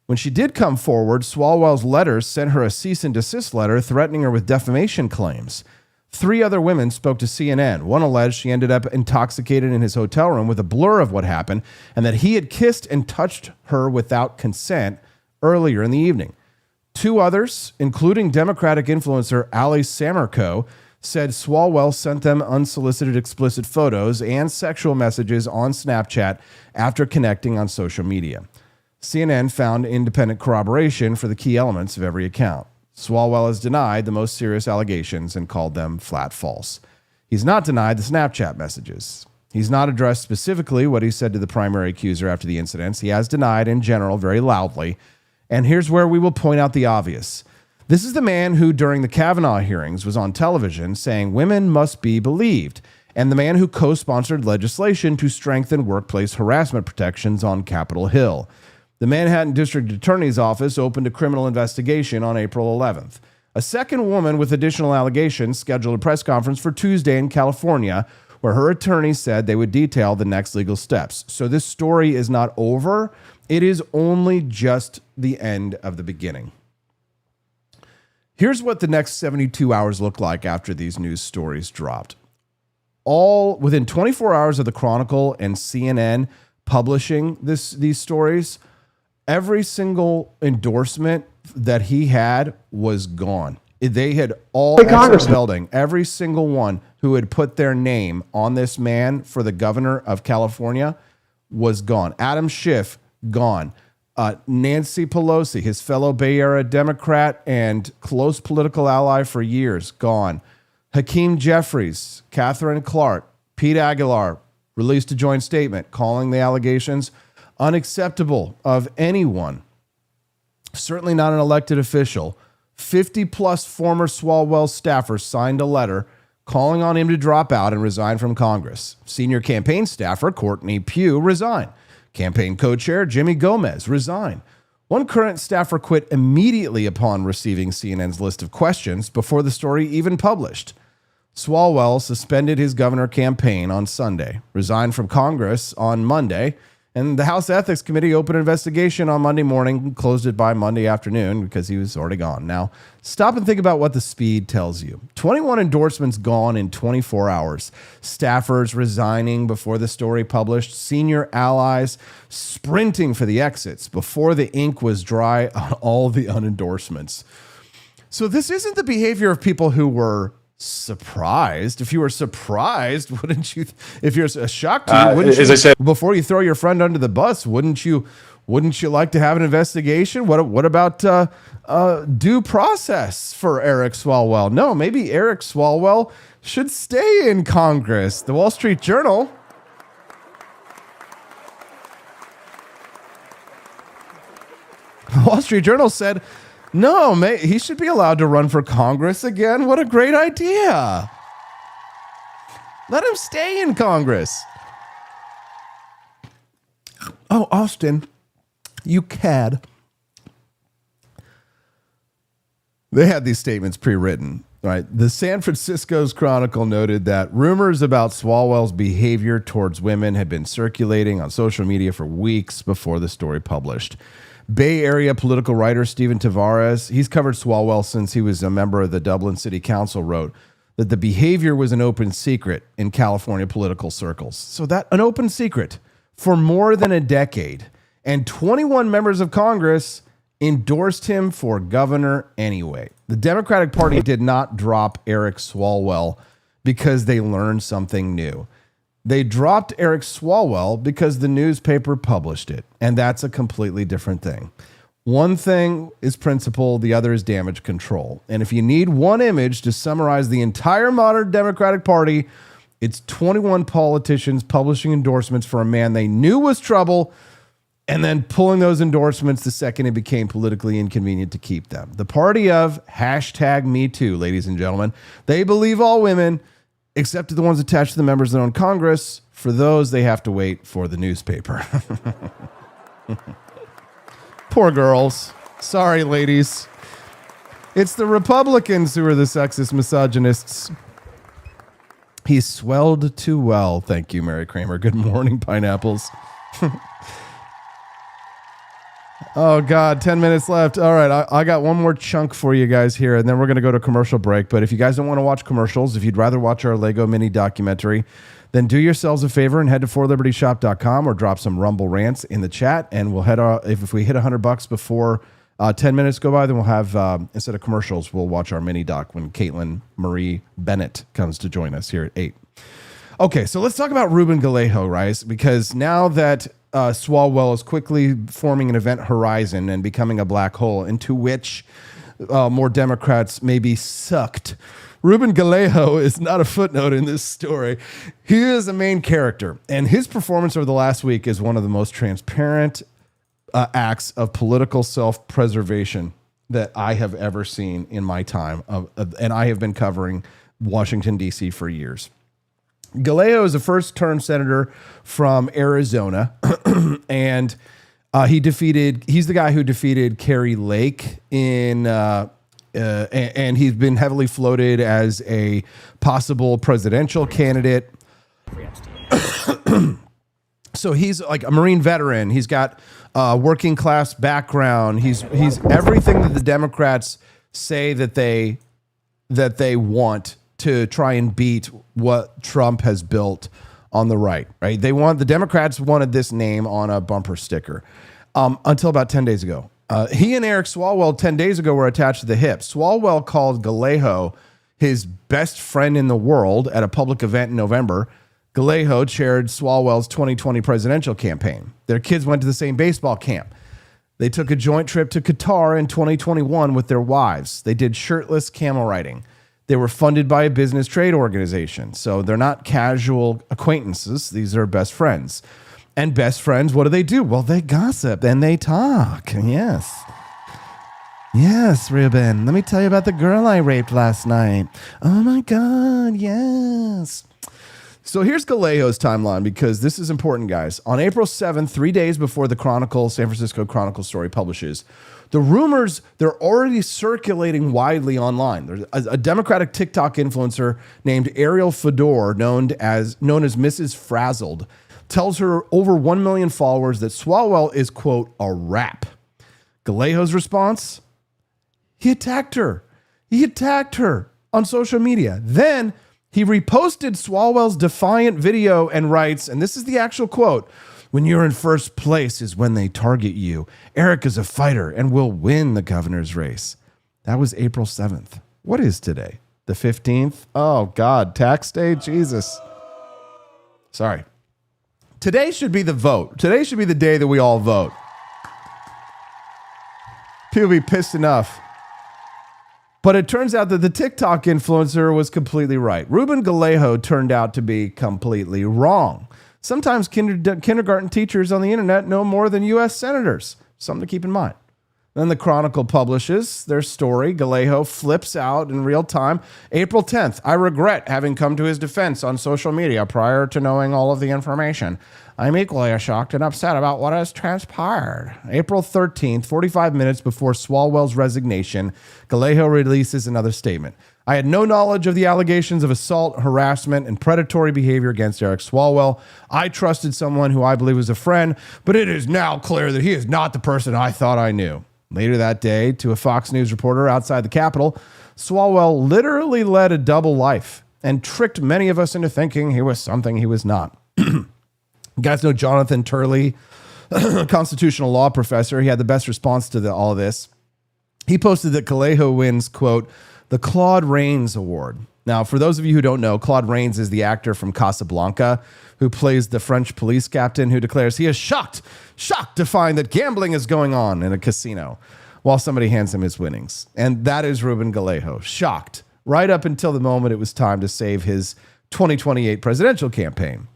When she did come forward, Swalwell's letters sent her a cease and desist letter threatening her with defamation claims. 3 other women spoke to CNN. One alleged she ended up intoxicated in his hotel room with a blur of what happened and that he had kissed and touched her without consent earlier in the evening. 2 others, including Democratic influencer Ali Samarco, said Swalwell sent them unsolicited explicit photos and sexual messages on Snapchat after connecting on social media. CNN found independent corroboration for the key elements of every account. Swalwell has denied the most serious allegations and called them flat false. He's not denied the Snapchat messages. He's not addressed specifically what he said to the primary accuser after the incidents. He has denied in general very loudly. And here's where we will point out the obvious. This is the man who, during the Kavanaugh hearings, was on television saying women must be believed, and the man who co-sponsored legislation to strengthen workplace harassment protections on Capitol Hill. The Manhattan District Attorney's Office opened a criminal investigation on April 11th. A second woman with additional allegations scheduled a press conference for Tuesday in California, where her attorney said they would detail the next legal steps. So this story is not over. It is only just the end of the beginning. Here's what the next 72 hours look like after these news stories dropped. All within 24 hours of the Chronicle and CNN publishing these stories, every single endorsement that he had was gone. They had all building. Every single one who had put their name on this man for the governor of California was gone. Adam Schiff, gone. Nancy Pelosi, his fellow Bay Area Democrat and close political ally for years, gone. Hakeem Jeffries, Catherine Clark, Pete Aguilar released a joint statement calling the allegations unacceptable of anyone, certainly not an elected official, 50-plus former Swalwell staffers signed a letter calling on him to drop out and resign from Congress. Senior campaign staffer Courtney Pugh resigned. Campaign co-chair Jimmy Gomez resigned. One current staffer quit immediately upon receiving CNN's list of questions before the story even published. Swalwell suspended his governor campaign on Sunday, resigned from Congress on Monday, and the House Ethics Committee opened an investigation on Monday morning, closed it by Monday afternoon because he was already gone. Now, stop and think about what the speed tells you. 21 endorsements gone in 24 hours. Staffers resigning before the story published. Senior allies sprinting for the exits before the ink was dry on all the unendorsements. So this isn't the behavior of people who were surprised. If you were surprised, wouldn't you? If you're shocked, wouldn't as you, I said, before you throw your friend under the bus, wouldn't you like to have an investigation? What about due process for Eric Swalwell? No, maybe Eric Swalwell should stay in Congress. The Wall Street Journal. The Wall Street Journal said, no, he should be allowed to run for Congress again. What a great idea. Let him stay in Congress. Oh, Austin, you cad. They had these statements pre-written, right? The San Francisco's Chronicle noted that rumors about Swalwell's behavior towards women had been circulating on social media for weeks before the story published. Bay Area political writer Stephen Tavares, he's covered Swalwell since he was a member of the Dublin City Council, wrote that the behavior was an open secret in California political circles. So that an open secret for more than a decade. And 21 members of Congress endorsed him for governor anyway. The Democratic Party did not drop Eric Swalwell because they learned something new. They dropped Eric Swalwell because the newspaper published it, and that's a completely different thing. One thing is principle, the other is damage control. And if you need one image to summarize the entire modern Democratic Party, it's 21 politicians publishing endorsements for a man they knew was trouble and then pulling those endorsements the second it became politically inconvenient to keep them. The party of #MeToo, ladies and gentlemen. They believe all women, except the ones attached to the members of their own Congress. For those, they have to wait for the newspaper. Poor girls. Sorry, ladies. It's the Republicans who are the sexist misogynists. He swelled too well. Thank you, Mary Kramer. Good morning, pineapples. Oh, God, 10 minutes left. All right, I got one more chunk for you guys here, and then we're going to go to commercial break. But if you guys don't want to watch commercials, if you'd rather watch our Lego mini documentary, then do yourselves a favor and head to forlibertyshop.com or drop some Rumble rants in the chat, and we'll head if we hit $100 before 10 minutes go by, then we'll have, instead of commercials, we'll watch our mini doc when Caitlin Marie Bennett comes to join us here at 8. Okay, so let's talk about Ruben Gallego, right? Because now that Swalwell is quickly forming an event horizon and becoming a black hole into which more Democrats may be sucked, Ruben Gallego is not a footnote in this story. He is a main character, and his performance over the last week is one of the most transparent acts of political self-preservation that I have ever seen in my time, and I have been covering Washington, D.C. for years. Gallego is a first-term senator from Arizona, and he's the guy who defeated Carrie Lake and he's been heavily floated as a possible presidential candidate. So he's like a Marine veteran. He's got working class background. He's everything that the Democrats say that they want to try and beat what Trump has built on the right. Right? The Democrats wanted this name on a bumper sticker until about 10 days ago. He and Eric Swalwell 10 days ago were attached to the hip. Swalwell called Gallego his best friend in the world at a public event in November. Gallego chaired Swalwell's 2020 presidential campaign. Their kids went to the same baseball camp. They took a joint trip to Qatar in 2021 with their wives. They did shirtless camel riding. They were funded by a business trade organization. So they're not casual acquaintances. These are best friends. And best friends, what do? Well, they gossip and they talk. Yes. Yes, Ruben. Let me tell you about the girl I raped last night. Oh my God, yes. So here's Gallego's timeline, because this is important, guys. On April 7th, 3 days before the Chronicle, San Francisco Chronicle story publishes, the rumors, they're already circulating widely online. There's a Democratic TikTok influencer named Ariel Fedor, known as Mrs. Frazzled, tells her over 1 million followers that Swalwell is, quote, a rap. Gallego's response? He attacked her. He attacked her on social media. Then he reposted Swalwell's defiant video and writes, and this is the actual quote, "When you're in first place is when they target you. Eric is a fighter and will win the governor's race." That was April 7th. What is today? The 15th? Oh, God. Tax day? Jesus. Sorry. Today should be the vote. Today should be the day that we all vote. People be pissed enough. But it turns out that the TikTok influencer was completely right. Ruben Gallego turned out to be completely wrong. Sometimes kindergarten teachers on the internet know more than U.S. senators. Something to keep in mind. Then the Chronicle publishes their story. Gallego flips out in real time. April 10th, "I regret having come to his defense on social media prior to knowing all of the information. I'm equally as shocked and upset about what has transpired." April 13th, 45 minutes before Swalwell's resignation, Gallego releases another statement. "I had no knowledge of the allegations of assault, harassment, and predatory behavior against Eric Swalwell. I trusted someone who I believe was a friend, but it is now clear that he is not the person I thought I knew." Later that day, to a Fox News reporter outside the Capitol, Swalwell literally led a double life and tricked many of us into thinking he was something he was not. You guys know Jonathan Turley, constitutional law professor. He had the best response to all of this. He posted that Gallego wins, quote, the Claude Rains Award. Now, for those of you who don't know, Claude Rains is the actor from Casablanca who plays the French police captain who declares he is shocked to find that gambling is going on in a casino while somebody hands him his winnings. And that is Ruben Gallego, shocked, right up until the moment it was time to save his 2028 presidential campaign.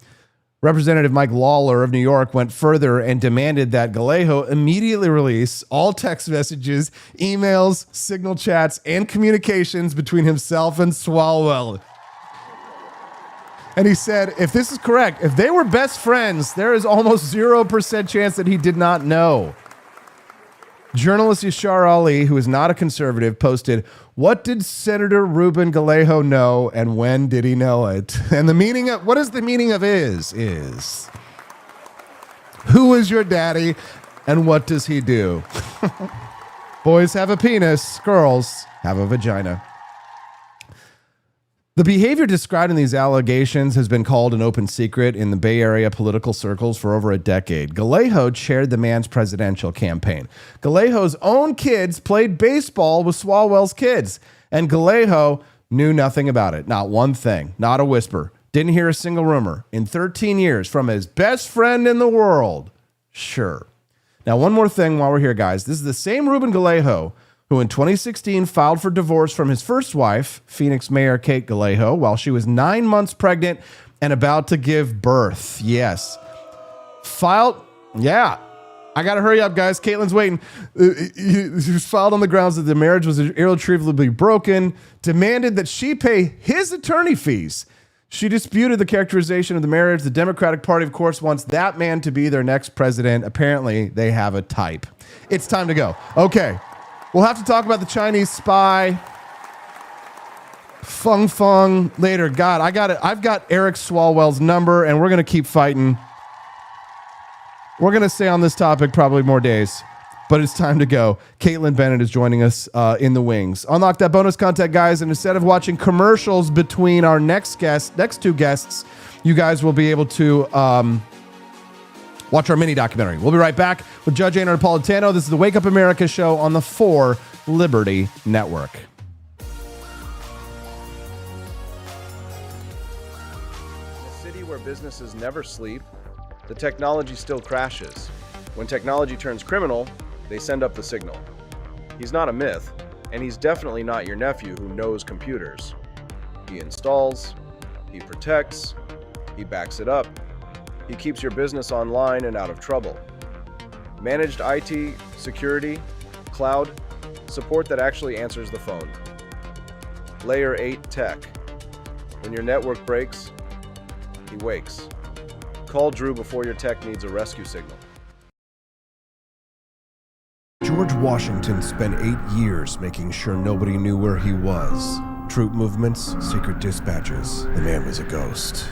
Representative Mike Lawler of New York went further and demanded that Gallego immediately release all text messages, emails, signal chats, and communications between himself and Swalwell. And he said, if this is correct, if they were best friends, there is almost 0% chance that he did not know. Journalist Yashar Ali, who is not a conservative, posted, "What did Senator Ruben Gallego know, and when did he know it?" And the meaning of, what is the meaning of is who is your daddy, and what does he do? Boys have a penis, girls have a vagina. The behavior described in these allegations has been called an open secret in the Bay Area political circles for over a decade. Gallego chaired the man's presidential campaign. Gallego's own kids played baseball with Swalwell's kids, and Gallego knew nothing about it. Not one thing, not a whisper. Didn't hear a single rumor in 13 years from his best friend in the world. Sure. Now, one more thing while we're here, guys. This is the same Ruben Gallego who in 2016 filed for divorce from his first wife, Phoenix Mayor Kate Gallego, while she was 9 months pregnant and about to give birth. Yes. I got to hurry up, guys. Caitlin's waiting. He was filed on the grounds that the marriage was irretrievably broken, demanded that she pay his attorney fees. She disputed the characterization of the marriage. The Democratic Party, of course, wants that man to be their next president. Apparently, they have a type. It's time to go. Okay. We'll have to talk about the Chinese spy. Fung later. God, I got it. I've got Eric Swalwell's number, and we're going to keep fighting. We're going to stay on this topic probably more days, but it's time to go. Caitlin Bennett is joining us in the wings. Unlock that bonus content, guys, and instead of watching commercials between our next two guests, you guys will be able to watch our mini documentary. We'll be right back with Judge Anna Napolitano. This is the Wake Up America show on the 4 Liberty Network. In a city where businesses never sleep, the technology still crashes. When technology turns criminal, they send up the signal. He's not a myth, and he's definitely not your nephew who knows computers. He installs, he protects, he backs it up. He keeps your business online and out of trouble. Managed IT, security, cloud, Support that actually answers the phone. Layer 8 Tech. When your network breaks, he wakes. Call Drew before your tech needs a rescue signal. George Washington spent 8 years making sure nobody knew where he was. Troop movements, secret dispatches. The man was a ghost.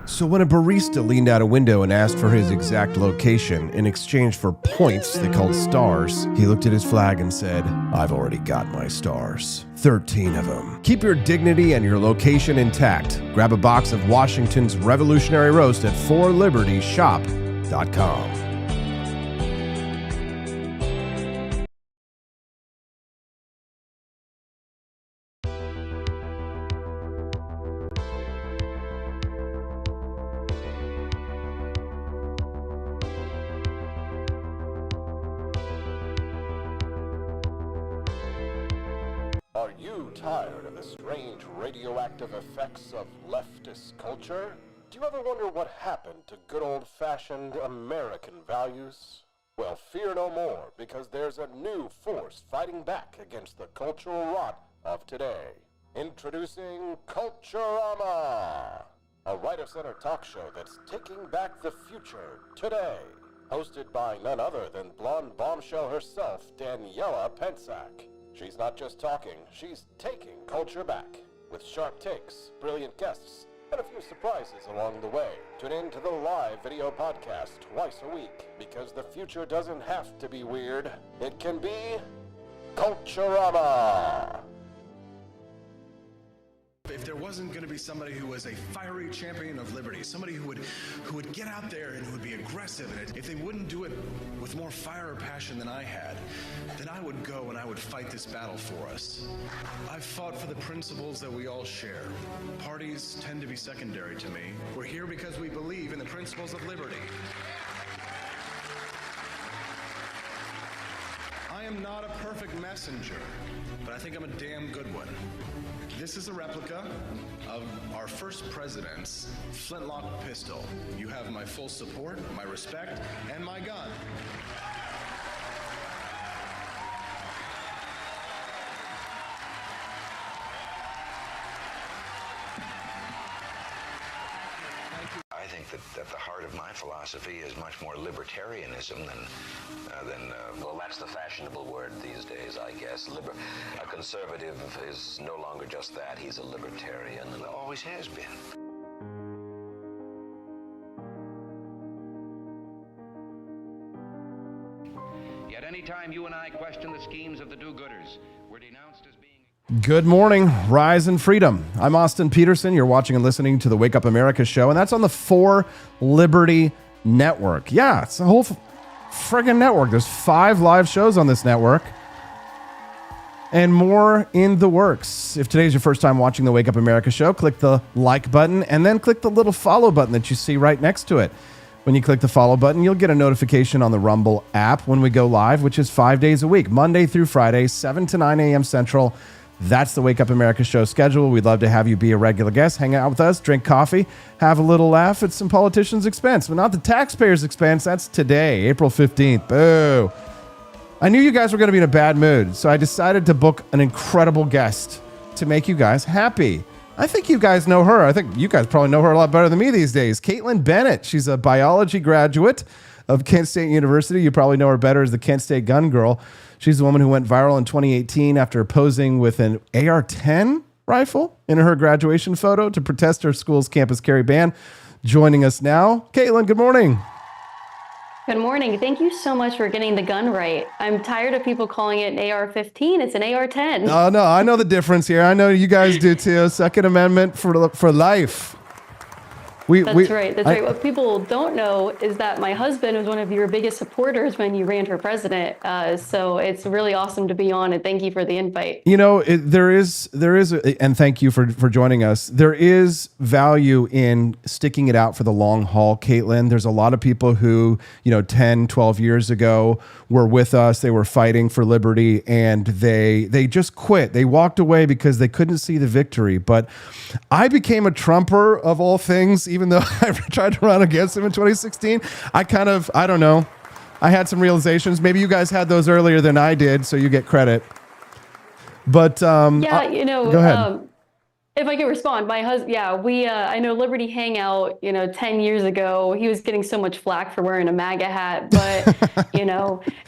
So when a barista leaned out a window and asked for his exact location in exchange for points they called stars, he looked at his flag and said, "I've already got my stars. 13 of them." Keep your dignity and your location intact. Grab a box of Washington's Revolutionary Roast at forlibertyshop.com. Are you tired of the strange radioactive effects of leftist culture? Do you ever wonder what happened to good old-fashioned American values? Well, fear no more, because there's a new force fighting back against the cultural rot of today. Introducing Culturama, a right-of-center talk show that's taking back the future today. Hosted by none other than blonde bombshell herself, Daniela Pensack. She's not just talking, she's taking culture back. With sharp takes, brilliant guests, and a few surprises along the way. Tune in to the live video podcast twice a week, because the future doesn't have to be weird. It can be Culturama. If there wasn't going to be somebody who was a fiery champion of liberty, somebody who would get out there and who would be aggressive, and if they wouldn't do it with more fire or passion than I had, then I would go and I would fight this battle for us. I've fought for the principles that we all share. Parties tend to be secondary to me. We're here because we believe in the principles of liberty. I am not a perfect messenger, but I think I'm a damn good one. This is a replica of our first president's flintlock pistol. You have my full support, my respect, and my gun. I think that at the heart of my philosophy is much more libertarianism than well, that's the fashionable word these days, I guess. A conservative is no longer just that. He's a libertarian and always has been. Yet any time you and I question the schemes of the do-gooders, we're denounced as being... Good morning, Rise and Freedom. I'm Austin Peterson. You're watching and listening to the Wake Up America show, and that's on the For Liberty Network. Yeah, it's a whole friggin' network. There's 5 live shows on this network and more in the works. If today's your first time watching the Wake Up America show, click the like button and then click the little follow button that you see right next to it. When you click the follow button, you'll get a notification on the Rumble app when we go live, which is 5 days a week, Monday through Friday, 7 to 9 a.m. Central. That's the Wake Up America show schedule. We'd love to have you be a regular guest, hang out with us, drink coffee, have a little laugh at some politicians' expense, but not the taxpayers' expense. That's today, April 15th. Boo. I knew you guys were going to be in a bad mood, so I decided to book an incredible guest to make you guys happy. I think you guys know her. I think you guys probably know her a lot better than me these days. Caitlin Bennett. She's a biology graduate of Kent State University. You probably know her better as the Kent State Gun Girl. She's the woman who went viral in 2018 after posing with an AR-10 rifle in her graduation photo to protest her school's campus carry ban. Joining us now, Caitlin, good morning. Good morning. Thank you so much for getting the gun right. I'm tired of people calling it an AR-15. It's an AR-10. Oh, no, I know the difference here. I know you guys do too. Second Amendment for life. That's right. What people don't know is that my husband was one of your biggest supporters when you ran for president. So it's really awesome to be on, and thank you for the invite. You know, there is, and thank you for joining us. There is value in sticking it out for the long haul, Caitlin. There's a lot of people who, 10, 12 years ago were with us. They were fighting for liberty, and they just quit. They walked away because they couldn't see the victory. But I became a Trumper of all things. Even though I tried to run against him in 2016, I don't know. I had some realizations. Maybe you guys had those earlier than I did, so you get credit. But go ahead. If I can respond, my husband, I know Liberty Hangout, 10 years ago, he was getting so much flack for wearing a MAGA hat. But,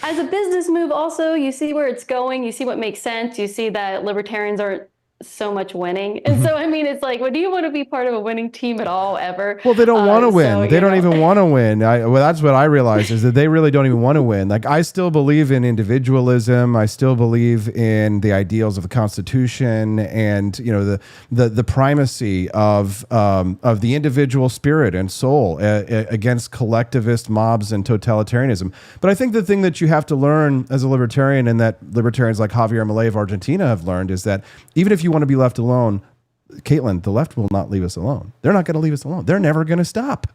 as a business move also, you see where it's going. You see what makes sense. You see that libertarians aren't so much winning. And so, I mean, it's like, well, do you want to be part of a winning team at all, ever? Well, they don't want to win. They don't even want to win. That's what I realized is that they really don't even want to win. Like, I still believe in individualism. I still believe in the ideals of the Constitution and, the primacy of the individual spirit and soul against collectivist mobs and totalitarianism. But I think the thing that you have to learn as a libertarian, and that libertarians like Javier Milei of Argentina have learned, is that even if you want to be left alone, Caitlin, the left will not leave us alone. They're not going to leave us alone. They're never going to stop.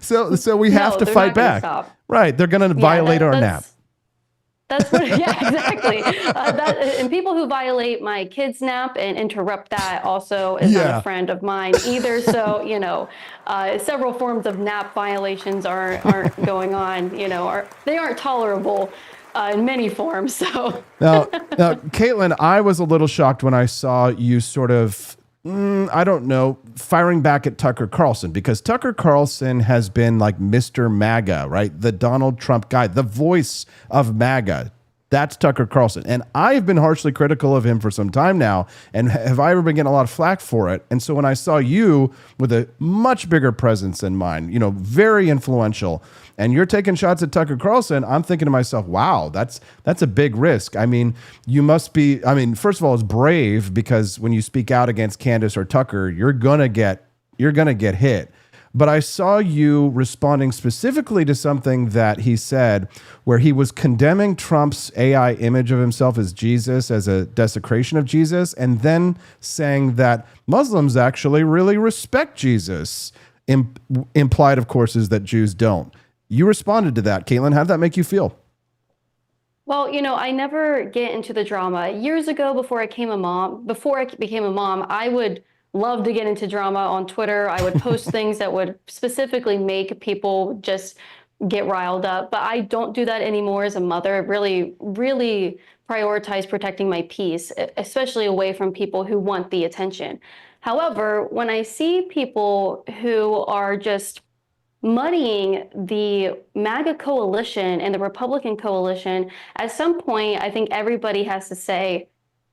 So we have to fight back. Stop. Right. They're going to violate our nap. That's what, exactly. And people who violate my kids' nap and interrupt that also is not a friend of mine either. So, several forms of nap violations aren't going on, they aren't tolerable in many forms. So now, Caitlin, I was a little shocked when I saw you sort of, firing back at Tucker Carlson, because Tucker Carlson has been like Mr. MAGA, right? The Donald Trump guy, the voice of MAGA. That's Tucker Carlson. And I've been harshly critical of him for some time now. And have I ever been getting a lot of flack for it? And so when I saw you with a much bigger presence than mine, very influential, and you're taking shots at Tucker Carlson, I'm thinking to myself, wow, that's a big risk. I mean, you must be, first of all, it's brave, because when you speak out against Candace or Tucker, you're going to get hit. But I saw you responding specifically to something that he said, where he was condemning Trump's AI image of himself as Jesus, as a desecration of Jesus, and then saying that Muslims actually really respect Jesus. Implied, of course, is that Jews don't. You responded to that, Caitlin. How did that make you feel? Well, I never get into the drama. Years ago, before I became a mom, I would love to get into drama on Twitter. I would post things that would specifically make people just get riled up. But I don't do that anymore as a mother. I really, really prioritize protecting my peace, especially away from people who want the attention. However, when I see people who are just muddying the MAGA coalition and the Republican coalition, at some point, I think everybody has to say,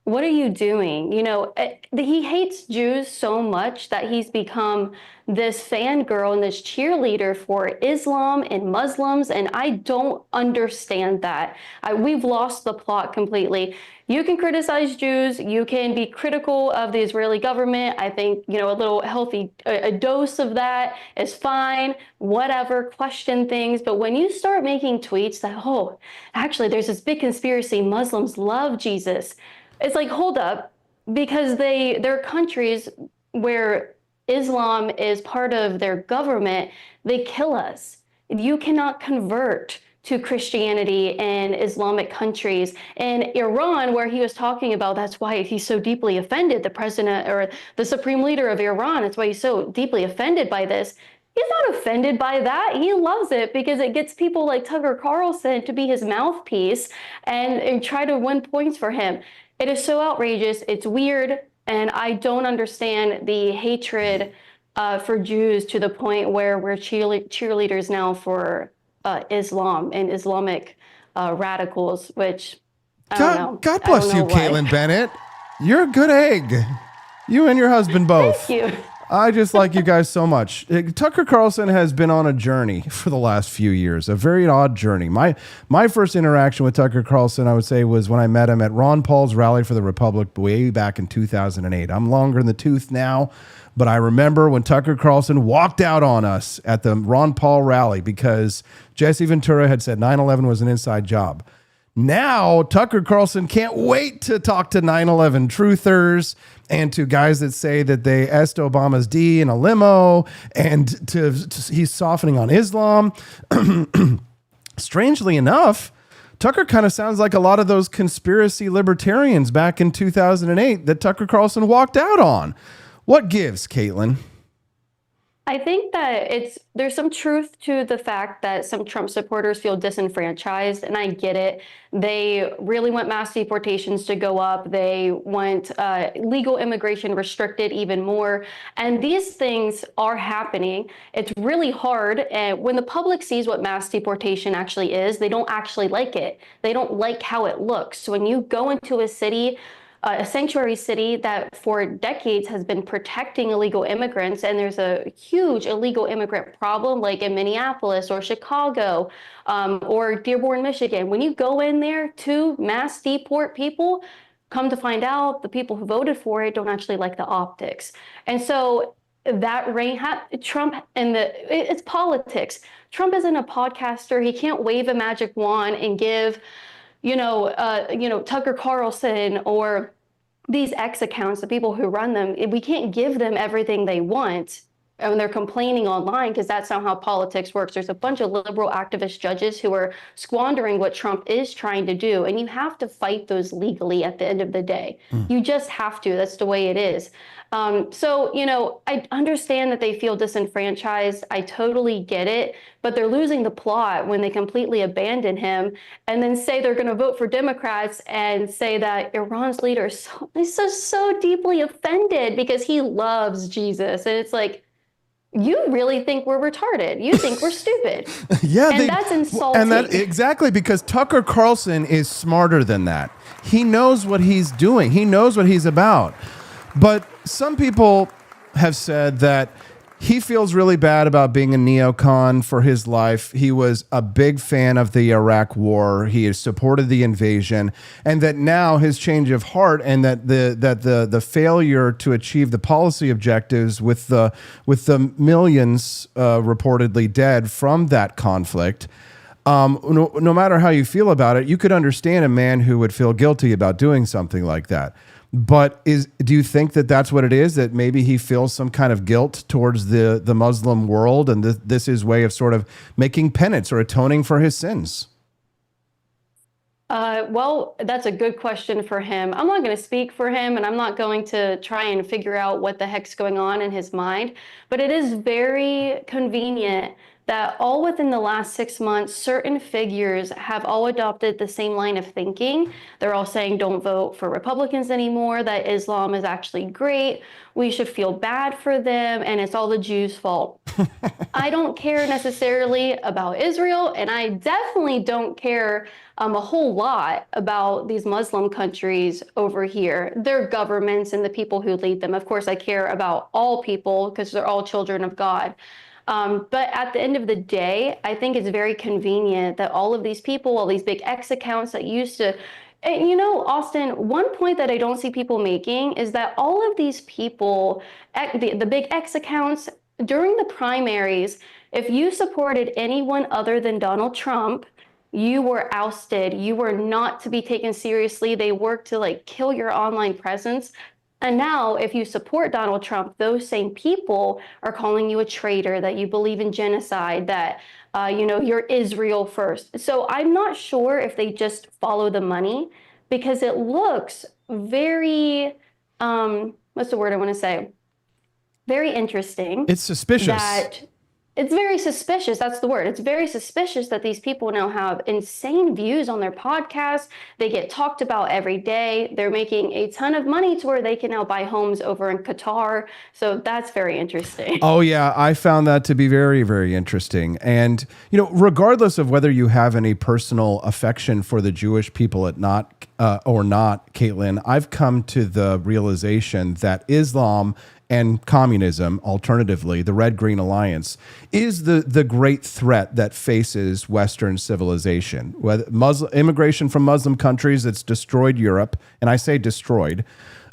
what are you doing? He hates Jews so much that he's become this fangirl and this cheerleader for Islam and Muslims, and I don't understand that. We've lost the plot completely. You can criticize Jews. You can be critical of the Israeli government. I think, a little healthy, a dose of that is fine, whatever, question things. But when you start making tweets that, actually, there's this big conspiracy, Muslims love Jesus. It's like, hold up, because there are countries where Islam is part of their government, they kill us. You cannot convert to Christianity in Islamic countries. In Iran, where he was talking about, that's why he's so deeply offended, the president or the supreme leader of Iran, that's why he's so deeply offended by this. He's not offended by that. He loves it because it gets people like Tucker Carlson to be his mouthpiece and try to win points for him. It is so outrageous. It's weird. And I don't understand the hatred for Jews to the point where we're cheerleaders now for Islam and Islamic radicals, which I don't know. God bless you, Caitlin Bennett. You're a good egg. You and your husband both. Thank you. I just like you guys so much. Tucker Carlson has been on a journey for the last few years, a very odd journey. My first interaction with Tucker Carlson, I would say, was when I met him at Ron Paul's rally for the Republic way back in 2008. I'm longer in the tooth now, but I remember when Tucker Carlson walked out on us at the Ron Paul rally because Jesse Ventura had said 9/11 was an inside job. Now, Tucker Carlson can't wait to talk to 9/11 truthers and to guys that say that they asked Obama's D in a limo, and he's softening on Islam. Strangely enough, Tucker kind of sounds like a lot of those conspiracy libertarians back in 2008 that Tucker Carlson walked out on. What gives, Caitlin? I think that there's some truth to the fact that some Trump supporters feel disenfranchised, and I get it. They really want mass deportations to go up. They want legal immigration restricted even more, and these things are happening. It's really hard, and when the public sees what mass deportation actually is, they don't actually like it. They don't like how it looks. So when you go into a city, a sanctuary city that for decades has been protecting illegal immigrants, and there's a huge illegal immigrant problem like in Minneapolis or Chicago or Dearborn, Michigan. When you go in there to mass deport people, come to find out the people who voted for it don't actually like the optics. And so that Trump it's politics. Trump isn't a podcaster. He can't wave a magic wand and give Tucker Carlson or these X accounts, the people who run them, we can't give them everything they want and they're complaining online, because that's not how politics works. There's a bunch of liberal activist judges who are squandering what Trump is trying to do, and you have to fight those legally at the end of the day. You just have to. That's the way it is. I understand that they feel disenfranchised. I totally get it, but they're losing the plot when they completely abandon him and then say they're going to vote for Democrats and say that Iran's leader is so deeply offended because he loves Jesus. And it's like, you really think we're retarded. You think we're stupid. That's insulting. And exactly, because Tucker Carlson is smarter than that. He knows what he's doing. He knows what he's about. But some people have said that he feels really bad about being a neocon for his life. He was a big fan of the Iraq war. He has supported the invasion, and that now his change of heart and that the failure to achieve the policy objectives with the millions reportedly dead from that conflict. No matter how you feel about it, you could understand a man who would feel guilty about doing something like that. But do you think that that's what it is, that maybe he feels some kind of guilt towards the Muslim world, and this is his way of sort of making penance or atoning for his sins? Well, that's a good question for him. I'm not going to speak for him, and I'm not going to try and figure out what the heck's going on in his mind. But it is very convenient that all within the last 6 months, certain figures have all adopted the same line of thinking. They're all saying, don't vote for Republicans anymore, that Islam is actually great, we should feel bad for them, and it's all the Jews' fault. I don't care necessarily about Israel, and I definitely don't care a whole lot about these Muslim countries over here, their governments and the people who lead them. Of course, I care about all people because they're all children of God. But at the end of the day, I think it's very convenient that all of these people, all these big X accounts that used to, and Austin, one point that I don't see people making is that all of these people, the big X accounts, during the primaries, if you supported anyone other than Donald Trump, you were ousted. You were not to be taken seriously. They worked to kill your online presence. And now, if you support Donald Trump, those same people are calling you a traitor, that you believe in genocide, that you're Israel first. So I'm not sure if they just follow the money, because it looks very, what's the word I want to say? Very interesting. It's suspicious. It's very suspicious. That's the word. It's very suspicious that these people now have insane views on their podcasts. They get talked about every day. They're making a ton of money to where they can now buy homes over in Qatar. So that's very interesting. Oh, yeah. I found that to be very, very interesting. And, regardless of whether you have any personal affection for the Jewish people or not, Caitlin, I've come to the realization that Islam and communism, alternatively, the Red-Green Alliance, is the great threat that faces Western civilization. Whether immigration from Muslim countries that's destroyed Europe, and I say destroyed,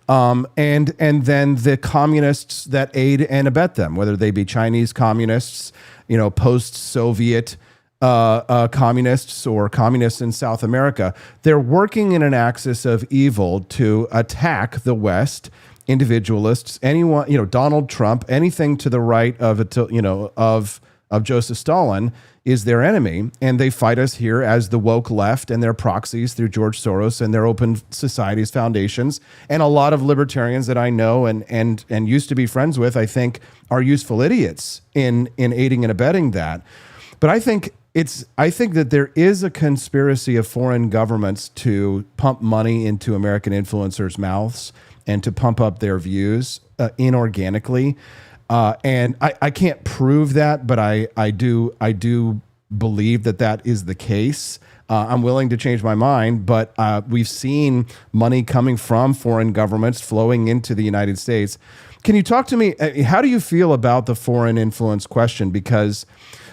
and then the communists that aid and abet them, whether they be Chinese communists, post-Soviet communists or communists in South America. They're working in an axis of evil to attack the West, individualists, anyone, Donald Trump, anything to the right of of Joseph Stalin is their enemy, and they fight us here as the woke left and their proxies through George Soros and their Open Societies foundations. And a lot of libertarians that I know and used to be friends with, I think, are useful idiots in aiding and abetting that. But I think that there is a conspiracy of foreign governments to pump money into American influencers' mouths and to pump up their views inorganically. And I can't prove that, but I do believe that is the case. I'm willing to change my mind, but we've seen money coming from foreign governments flowing into the United States. Can you talk to me? How do you feel about the foreign influence question? Because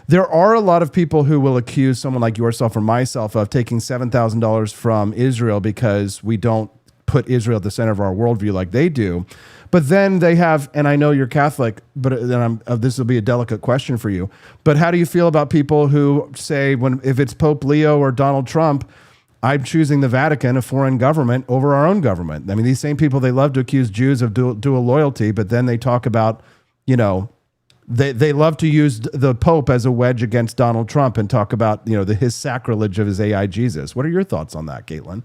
there are a lot of people who will accuse someone like yourself or myself of taking $7,000 from Israel because we don't put Israel at the center of our worldview like they do. But then they have, and I know you're Catholic, but then this will be a delicate question for you. But how do you feel about people who say, if it's Pope Leo or Donald Trump, I'm choosing the Vatican, a foreign government, over our own government? I mean, these same people, they love to accuse Jews of dual loyalty, but then they talk about, they love to use the Pope as a wedge against Donald Trump and talk about, his sacrilege of his AI Jesus. What are your thoughts on that, Caitlin?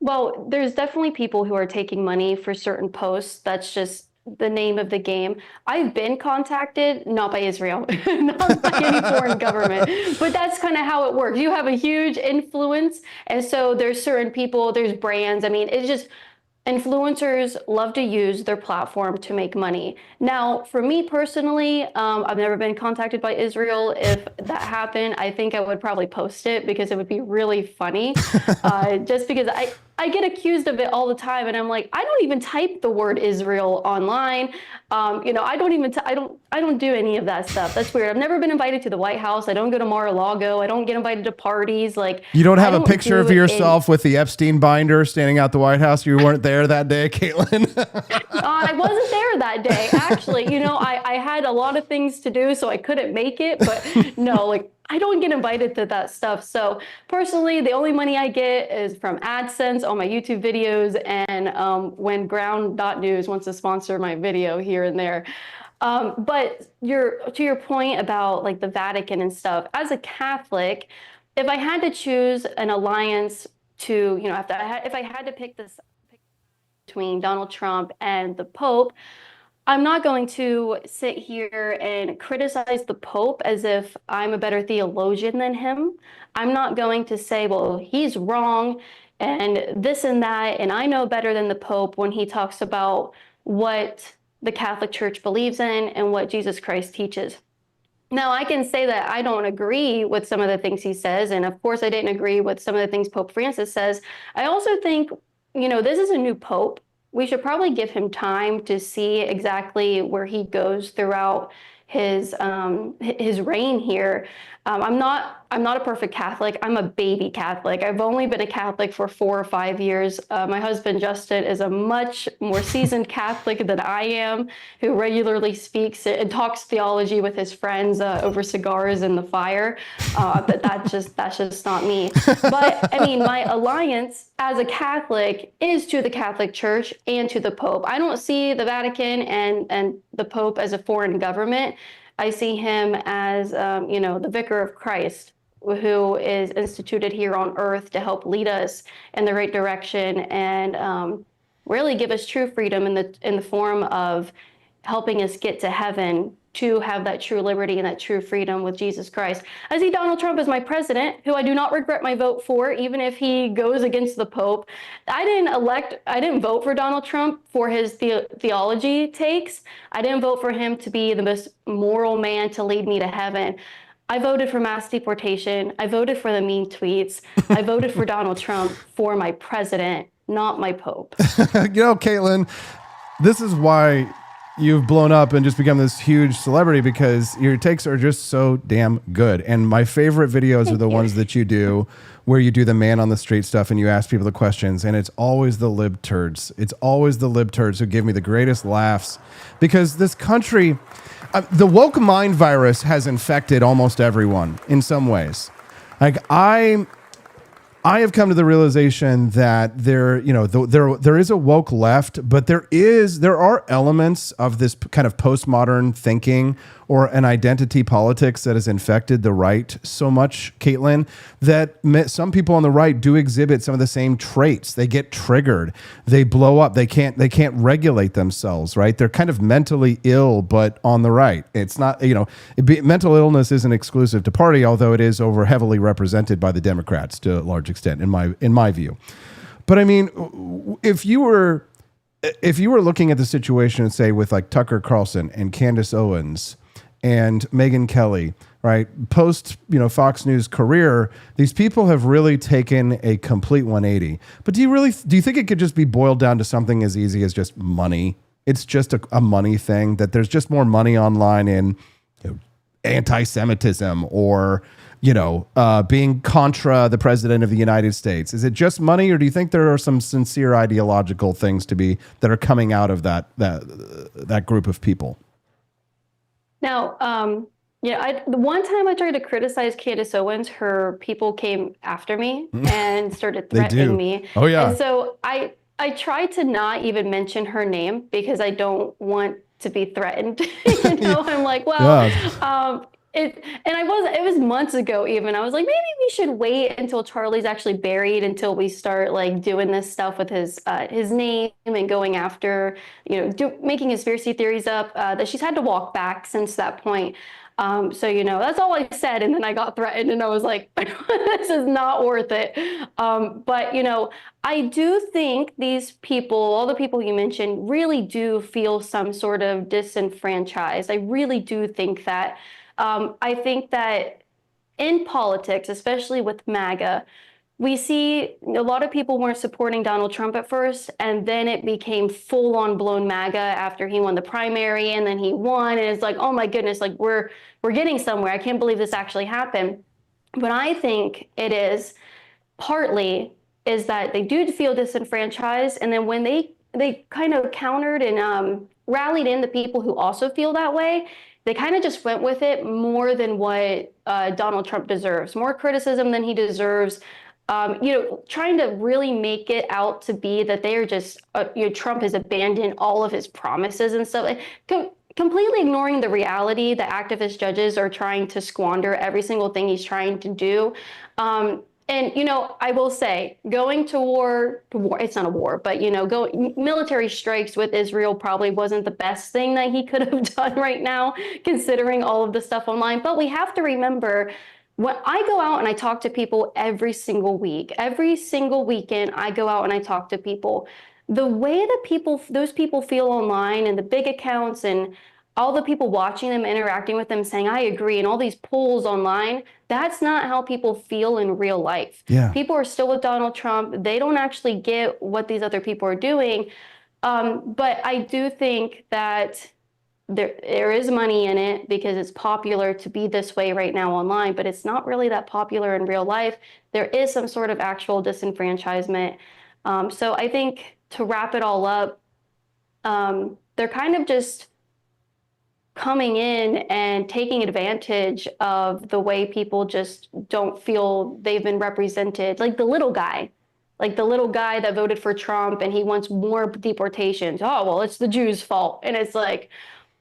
Well, there's definitely people who are taking money for certain posts. That's just the name of the game. I've been contacted, not by Israel, not by any foreign government, but that's kind of how it works. You have a huge influence, and so there's certain people, there's brands. I mean, it's just influencers love to use their platform to make money. Now, for me personally, I've never been contacted by Israel. If that happened, I think I would probably post it because it would be really funny. Just because I get accused of it all the time, and I'm like, I don't even type the word Israel online. I don't do any of that stuff. That's weird. I've never been invited to the White House. I don't go to Mar-a-Lago. I don't get invited to parties. Like, you don't have a picture of yourself with the Epstein binder standing out the White House. You weren't there that day, Caitlin. I wasn't there that day, actually. I had a lot of things to do, so I couldn't make it. But no, I don't get invited to that stuff. So personally, the only money I get is from AdSense on my YouTube videos and when Ground.News wants to sponsor my video here and there. But to your point about the Vatican and stuff, as a Catholic, if I had to choose an alliance to, if I had to pick between Donald Trump and the Pope, I'm not going to sit here and criticize the Pope as if I'm a better theologian than him. I'm not going to say, well, he's wrong and this and that, and I know better than the Pope when he talks about what the Catholic Church believes in and what Jesus Christ teaches. Now, I can say that I don't agree with some of the things he says, and of course I didn't agree with some of the things Pope Francis says. I also think, this is a new Pope. We should probably give him time to see exactly where he goes throughout his reign here. I'm not a perfect Catholic. I'm a baby Catholic. I've only been a Catholic for 4 or 5 years. My husband, Justin, is a much more seasoned Catholic than I am, who regularly speaks and talks theology with his friends over cigars and the fire. But that's just not me. But I mean, my alliance as a Catholic is to the Catholic Church and to the Pope. I don't see the Vatican and the Pope as a foreign government. I see him as, the vicar of Christ, who is instituted here on earth to help lead us in the right direction and really give us true freedom in the form of helping us get to heaven to have that true liberty and that true freedom with Jesus Christ. I see Donald Trump as my president, who I do not regret my vote for, even if he goes against the Pope. I didn't vote for Donald Trump for his theology takes. I didn't vote for him to be the most moral man to lead me to heaven. I voted for mass deportation. I voted for the mean tweets. I voted for Donald Trump for my president, not my Pope. Caitlin, this is why you've blown up and just become this huge celebrity, because your takes are just so damn good. And my favorite videos are the ones that you do where you do the man on the street stuff and you ask people the questions, and it's always the lib turds. It's always the lib turds who give me the greatest laughs, because this country, the woke mind virus has infected almost everyone in some ways. I have come to the realization that there is a woke left, but there are elements of this kind of postmodern thinking or an identity politics that has infected the right so much, Caitlin, that some people on the right do exhibit some of the same traits. They get triggered, they blow up, they can't regulate themselves, right? They're kind of mentally ill, but on the right. It's not, mental illness isn't exclusive to party, although it is heavily represented by the Democrats to a large extent, in my view. But I mean, if you were looking at the situation, say with like Tucker Carlson and Candace Owens and Megyn Kelly, right, post Fox News career, these people have really taken a complete 180. But do you think it could just be boiled down to something as easy as just money? It's just a money thing, that there's just more money online in anti-Semitism or being contra the president of the United States. Is it just money, or do you think there are some sincere ideological things that are coming out of that group of people? Now, the one time I tried to criticize Candace Owens, her people came after me and started threatening me. Oh yeah. And so I tried to not even mention her name because I don't want to be threatened. I'm like, well, yeah. It was months ago even. I was like, maybe we should wait until Charlie's actually buried until we start like doing this stuff with his name and going after, making conspiracy theories up, that she's had to walk back since that point. So, that's all I said. And then I got threatened and I was like, this is not worth it. But, I do think these people, all the people you mentioned, really do feel some sort of disenfranchised. I really do think that. I think that in politics, especially with MAGA, we see a lot of people weren't supporting Donald Trump at first, and then it became full-on blown MAGA after he won the primary, and then he won, and it's like, oh my goodness, like we're getting somewhere. I can't believe this actually happened. But I think it is partly is that they do feel disenfranchised, and then when they kind of countered and rallied in the people who also feel that way, they kind of just went with it more than what Donald Trump deserves, more criticism than he deserves. Trying to really make it out to be that they are just, Trump has abandoned all of his promises and stuff. Completely ignoring the reality that activist judges are trying to squander every single thing he's trying to do. And, I will say, going to war, it's not a war, but, military strikes with Israel probably wasn't the best thing that he could have done right now, considering all of the stuff online. But we have to remember, when I go out and I talk to people every single week, every single weekend, I go out and I talk to people, the way that those people feel online and the big accounts and all the people watching them, interacting with them, saying, I agree, and all these polls online, that's not how people feel in real life. Yeah. People are still with Donald Trump. They don't actually get what these other people are doing. But I do think that there is money in it because it's popular to be this way right now online, but it's not really that popular in real life. There is some sort of actual disenfranchisement. So I think to wrap it all up, they're kind of just coming in and taking advantage of the way people just don't feel they've been represented. Like the little guy that voted for Trump and he wants more deportations. Oh, well, it's the Jews' fault. And it's like,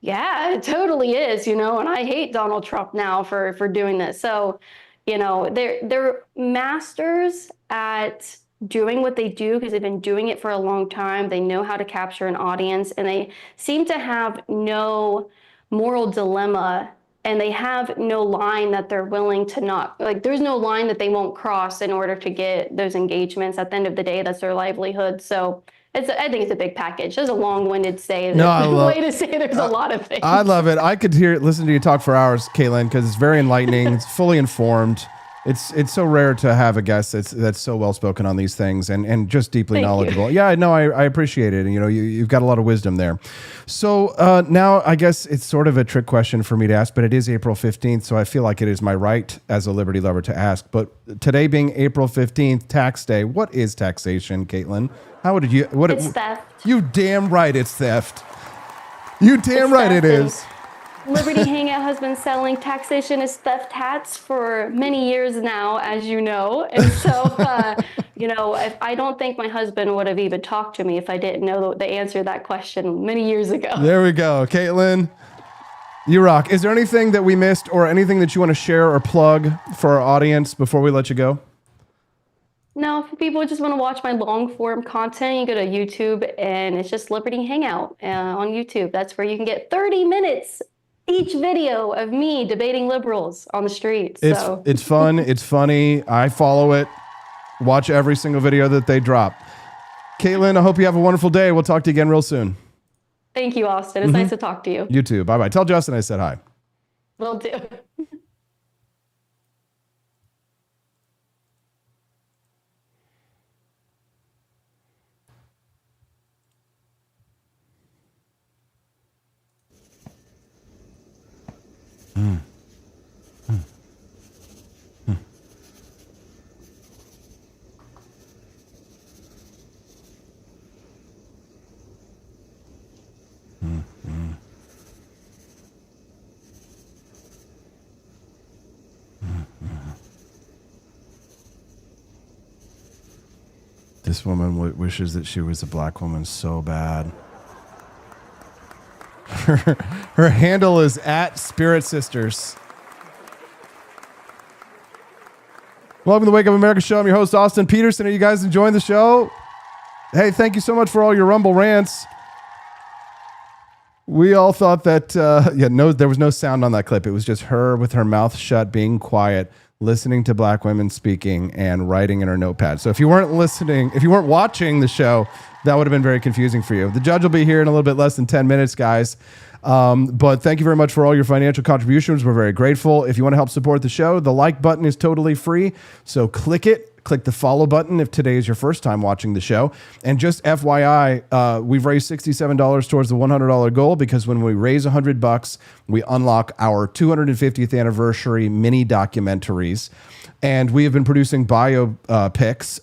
yeah, it totally is, and I hate Donald Trump now for doing this. So, they're masters at doing what they do because they've been doing it for a long time. They know how to capture an audience, and they seem to have no moral dilemma, and they have no line that they're willing to not, like there's no line that they won't cross in order to get those engagements. At the end of the day, that's their livelihood. So I think it's a big package. There's a long-winded way to say there's a lot of things. I love it. I could listen to you talk for hours, Caitlin, because it's very enlightening. It's fully informed. It's so rare to have a guest that's so well spoken on these things and just deeply knowledgeable. Yeah, no, I appreciate it. And you've got a lot of wisdom there. So now I guess it's sort of a trick question for me to ask, but it is April 15th, so I feel like it is my right as a liberty lover to ask. But today being April 15th, tax day, what is taxation, Caitlin? It's theft. You damn right it's theft. You damn right it is. Liberty Hangout has been selling taxation as theft hats for many years now, as you know. And so, I don't think my husband would have even talked to me if I didn't know the answer to that question many years ago. There we go. Caitlin, You rock. Is there anything that we missed or anything that you want to share or plug for our audience before we let you go? No, if people just want to watch my long form content, you go to YouTube and it's just Liberty Hangout on YouTube. That's where you can get 30 minutes each video of me debating liberals on the street. So It's fun. It's funny. I follow it. Watch every single video that they drop. Caitlin, I hope you have a wonderful day. We'll talk to you again real soon. thank you, Austin. It's nice to talk to you. You too. Bye-bye. Tell Justin I said hi. Will do. This woman wishes that she was a black woman so bad. Her handle is at Spirit Sisters. Welcome to the Wake Up America show. I'm your host, Austin Peterson. Are you guys enjoying the show? Hey, thank you so much for all your Rumble rants. We all thought that, there was no sound on that clip. It was just her with her mouth shut, being quiet, listening to black women speaking and writing in her notepad. So if you weren't watching the show, that would have been very confusing for you. The judge will be here in a little bit less than 10 minutes, guys. But thank you very much for all your financial contributions. We're very grateful. If you want to help support the show, the like button is totally free. So click it. Click the follow button if today is your first time watching the show. And just FYI, we've raised $67 towards the $100 goal because when we raise $100, we unlock our 250th anniversary mini documentaries. And we have been producing biopics,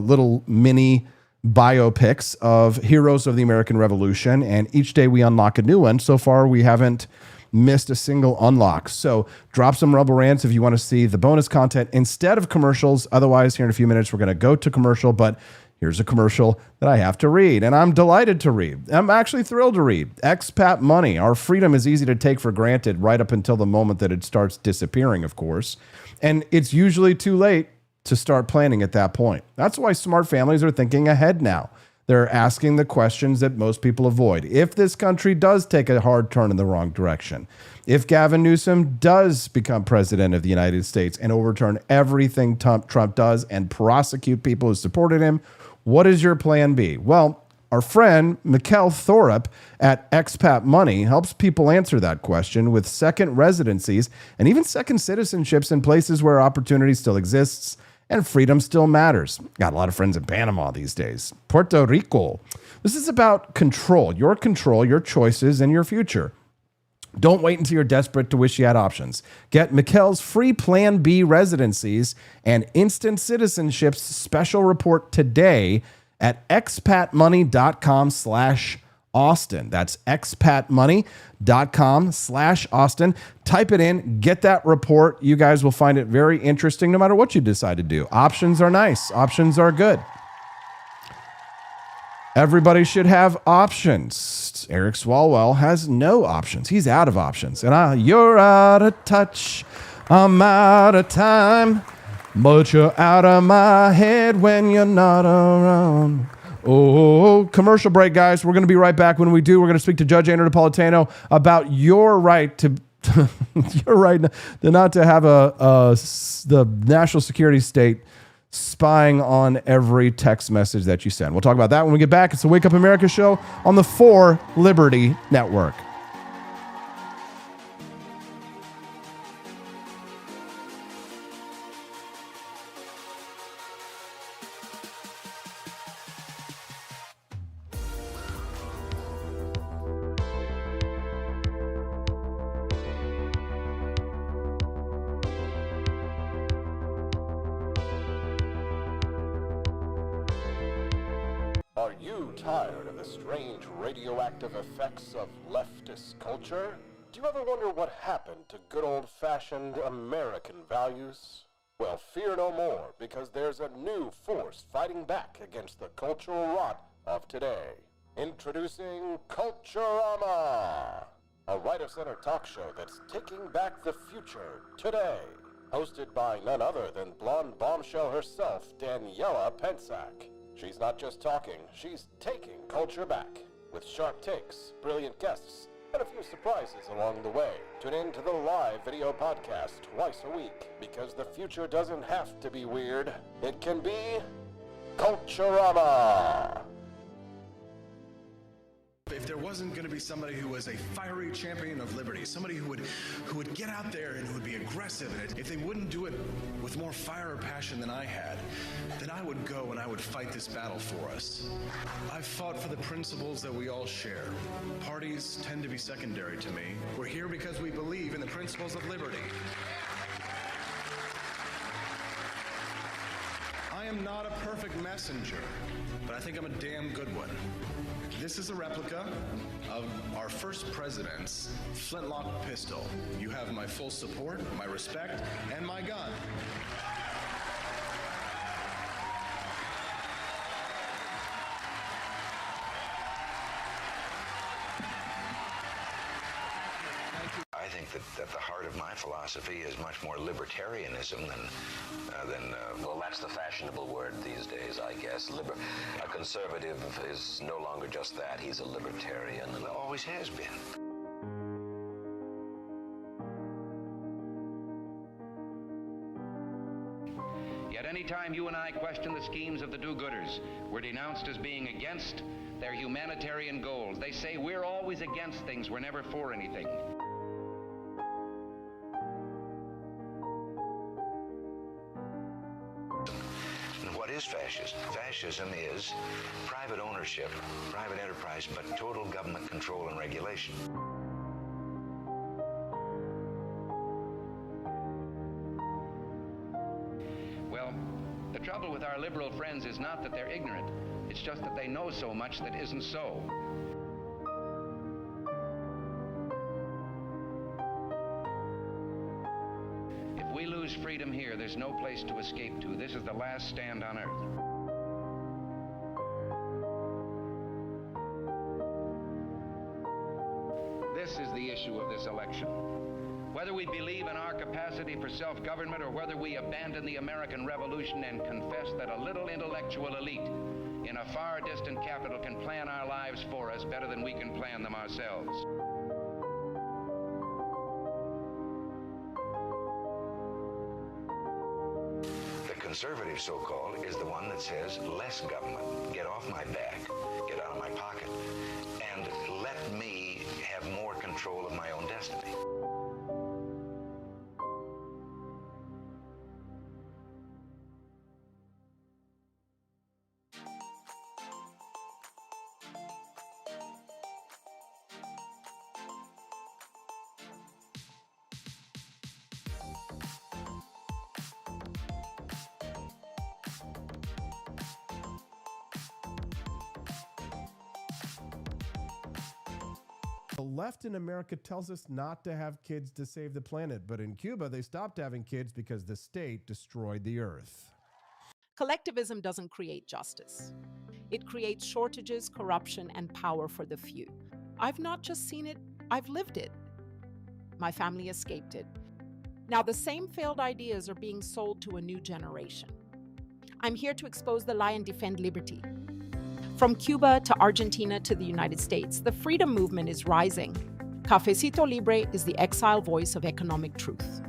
little mini biopics of heroes of the American Revolution. And each day we unlock a new one. So far, we haven't missed a single unlock. So drop some Rumble rants if you want to see the bonus content instead of commercials. Otherwise, here in a few minutes, we're going to go to commercial, but here's a commercial that I have to read, and I'm delighted to read. I'm actually thrilled to read. Expat money. Our freedom is easy to take for granted right up until the moment that it starts disappearing, of course. And it's usually too late to start planning at that point. That's why smart families are thinking ahead now. They're asking the questions that most people avoid. If this country does take a hard turn in the wrong direction, if Gavin Newsom does become president of the United States and overturn everything Trump does and prosecute people who supported him, what is your plan B? Well, our friend Mikkel Thorup at Expat Money helps people answer that question with second residencies and even second citizenships in places where opportunity still exists and freedom still matters. Got a lot of friends in Panama these days. Puerto Rico. This is about control, your choices, and your future. Don't wait until you're desperate to wish you had options. Get Mikkel's free Plan B residencies and instant citizenships special report today at expatmoney.com/Austin. That's expatmoney.com/Austin. Type it in, get that report. You guys will find it very interesting no matter what you decide to do. Options are nice. Options are good. Everybody should have options. Eric Swalwell has no options. He's out of options. And you're out of touch. I'm out of time. But you're out of my head when you're not around. Oh, commercial break, guys. We're going to be right back. When we do, we're going to speak to Judge Andrew Napolitano about your right to not to have the national security state spying on every text message that you send. We'll talk about that when we get back. It's the Wake Up America show on the 4 Liberty Network. Are you tired of the strange radioactive effects of leftist culture? Do you ever wonder what happened to good old-fashioned American values? Well, fear no more, because there's a new force fighting back against the cultural rot of today. Introducing Culturama! a writer-centered talk show that's taking back the future today. Hosted by none other than blonde bombshell herself, Daniela Pensack. She's not just talking, she's taking culture back. With sharp takes, brilliant guests, and a few surprises along the way. Tune in to the live video podcast twice a week, because the future doesn't have to be weird. It can be Culturama. If there wasn't going to be somebody who was a fiery champion of liberty, somebody who would get out there and who would be aggressive, and if they wouldn't do it with more fire or passion than I had, then I would go and I would fight this battle for us. I've fought for the principles that we all share. Parties tend to be secondary to me. We're here because we believe in the principles of liberty. I am not a perfect messenger, but I think I'm a damn good one. This is a replica of our first president's flintlock pistol. You have my full support, my respect, and my gun. I think that the heart of my philosophy is much more libertarianism than well, that's the fashionable word these days, I guess. A conservative is no longer just that. He's a libertarian, and always has been. Yet any time you and I question the schemes of the do-gooders, we're denounced as being against their humanitarian goals. They say we're always against things, we're never for anything. What is fascism? Fascism is private ownership, private enterprise, but total government control and regulation. Well, the trouble with our liberal friends is not that they're ignorant. It's just that they know so much that isn't so. If we lose freedom here, there's no place to escape to. This is the last stand on earth. This is the issue of this election. Whether we believe in our capacity for self-government or whether we abandon the American Revolution and confess that a little intellectual elite in a far distant capital can plan our lives for us better than we can plan them ourselves. The conservative, so-called, is the one that says less government, get off my back, get out of my pocket, and let me have more control of my own destiny. The left in America tells us not to have kids to save the planet, but in Cuba, they stopped having kids because the state destroyed the earth. Collectivism doesn't create justice. It creates shortages, corruption, and power for the few. I've not just seen it, I've lived it. My family escaped it. Now, the same failed ideas are being sold to a new generation. I'm here to expose the lie and defend liberty. From Cuba to Argentina to the United States, the freedom movement is rising. Cafecito Libre is the exile voice of economic truth.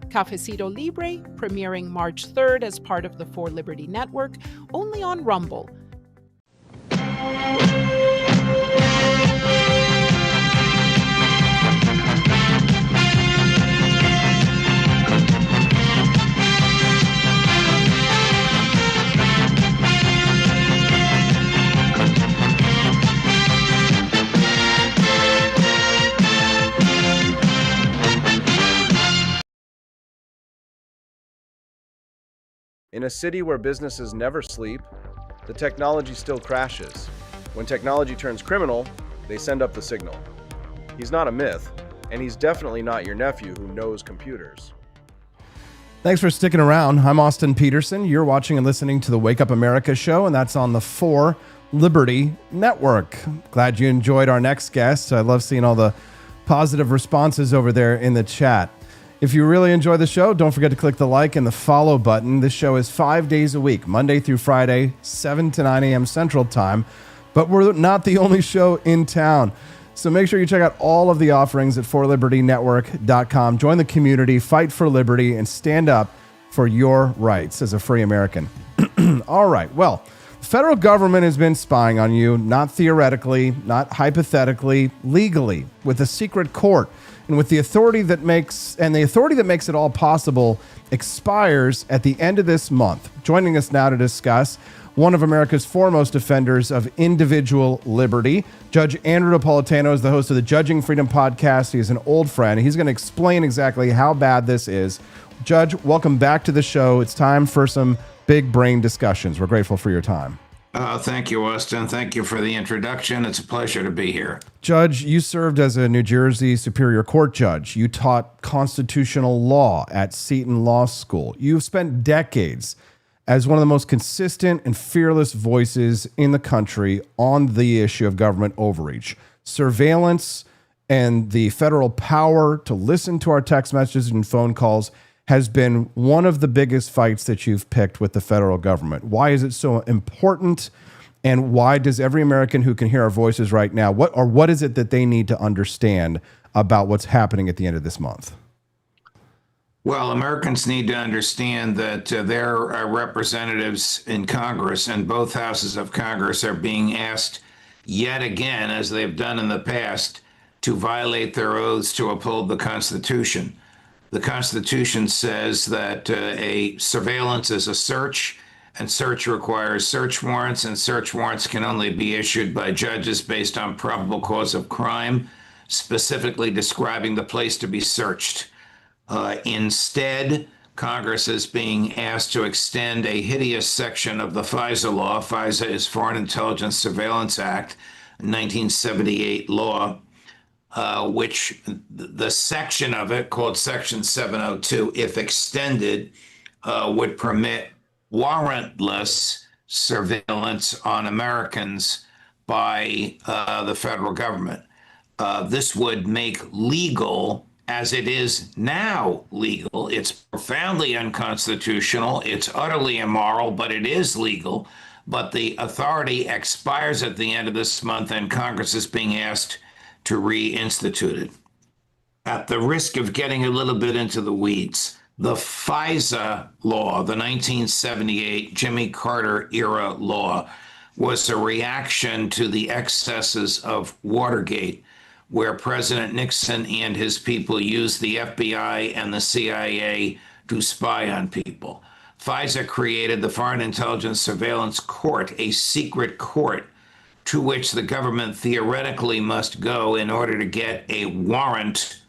Cafecito Libre, premiering March 3rd as part of the For Liberty Network, only on Rumble. In a city where businesses never sleep, the technology still crashes. When technology turns criminal, they send up the signal. He's not a myth, and he's definitely not your nephew who knows computers. Thanks for sticking around. I'm Austin Peterson. You're watching and listening to the Wake Up America show, and that's on the For Liberty Network. Glad you enjoyed our next guest. I love seeing all the positive responses over there in the chat. If you really enjoy the show, don't forget to click the like and the follow button. This show is 5 days a week, Monday through Friday, 7 to 9 a.m. Central Time. But we're not the only show in town. So make sure you check out all of the offerings at forlibertynetwork.com. Join the community, fight for liberty, and stand up for your rights as a free American. All right, well, the federal government has been spying on you, not theoretically, not hypothetically, legally, with a secret court. And with the authority that makes it all possible expires at the end of this month. Joining us now to discuss, one of America's foremost defenders of individual liberty, Judge Andrew Napolitano is the host of the Judging Freedom podcast. He is an old friend. He's going to explain exactly how bad this is. Judge, welcome back to the show. It's time for some big brain discussions. We're grateful for your time. Thank you, Austin. Thank you for the introduction. It's a pleasure to be here. Judge, you served as a New Jersey Superior Court judge. You taught constitutional law at Seton Law School. You've spent decades as one of the most consistent and fearless voices in the country on the issue of government overreach, surveillance, and the federal power to listen to our text messages and phone calls has been one of the biggest fights that you've picked with the federal government. Why is it so important? And why does every American who can hear our voices right now, what is it that they need to understand about what's happening at the end of this month? Well, Americans need to understand that their representatives in Congress and both houses of Congress are being asked yet again, as they've done in the past, to violate their oaths to uphold the Constitution. The Constitution says that a surveillance is a search, and search requires search warrants, and search warrants can only be issued by judges based on probable cause of crime, specifically describing the place to be searched. Instead, Congress is being asked to extend a hideous section of the FISA law. FISA is Foreign Intelligence Surveillance Act, 1978 law, which the section of it called Section 702, if extended, would permit warrantless surveillance on Americans by the federal government. This would make legal, as it is now legal. It's profoundly unconstitutional. It's utterly immoral, but it is legal. But the authority expires at the end of this month, and Congress is being asked to reinstitute it. At the risk of getting a little bit into the weeds, the FISA law, the 1978 Jimmy Carter era law, was a reaction to the excesses of Watergate, where President Nixon and his people used the FBI and the CIA to spy on people. FISA created the Foreign Intelligence Surveillance Court, a secret court to which the government theoretically must go in order to get a warrant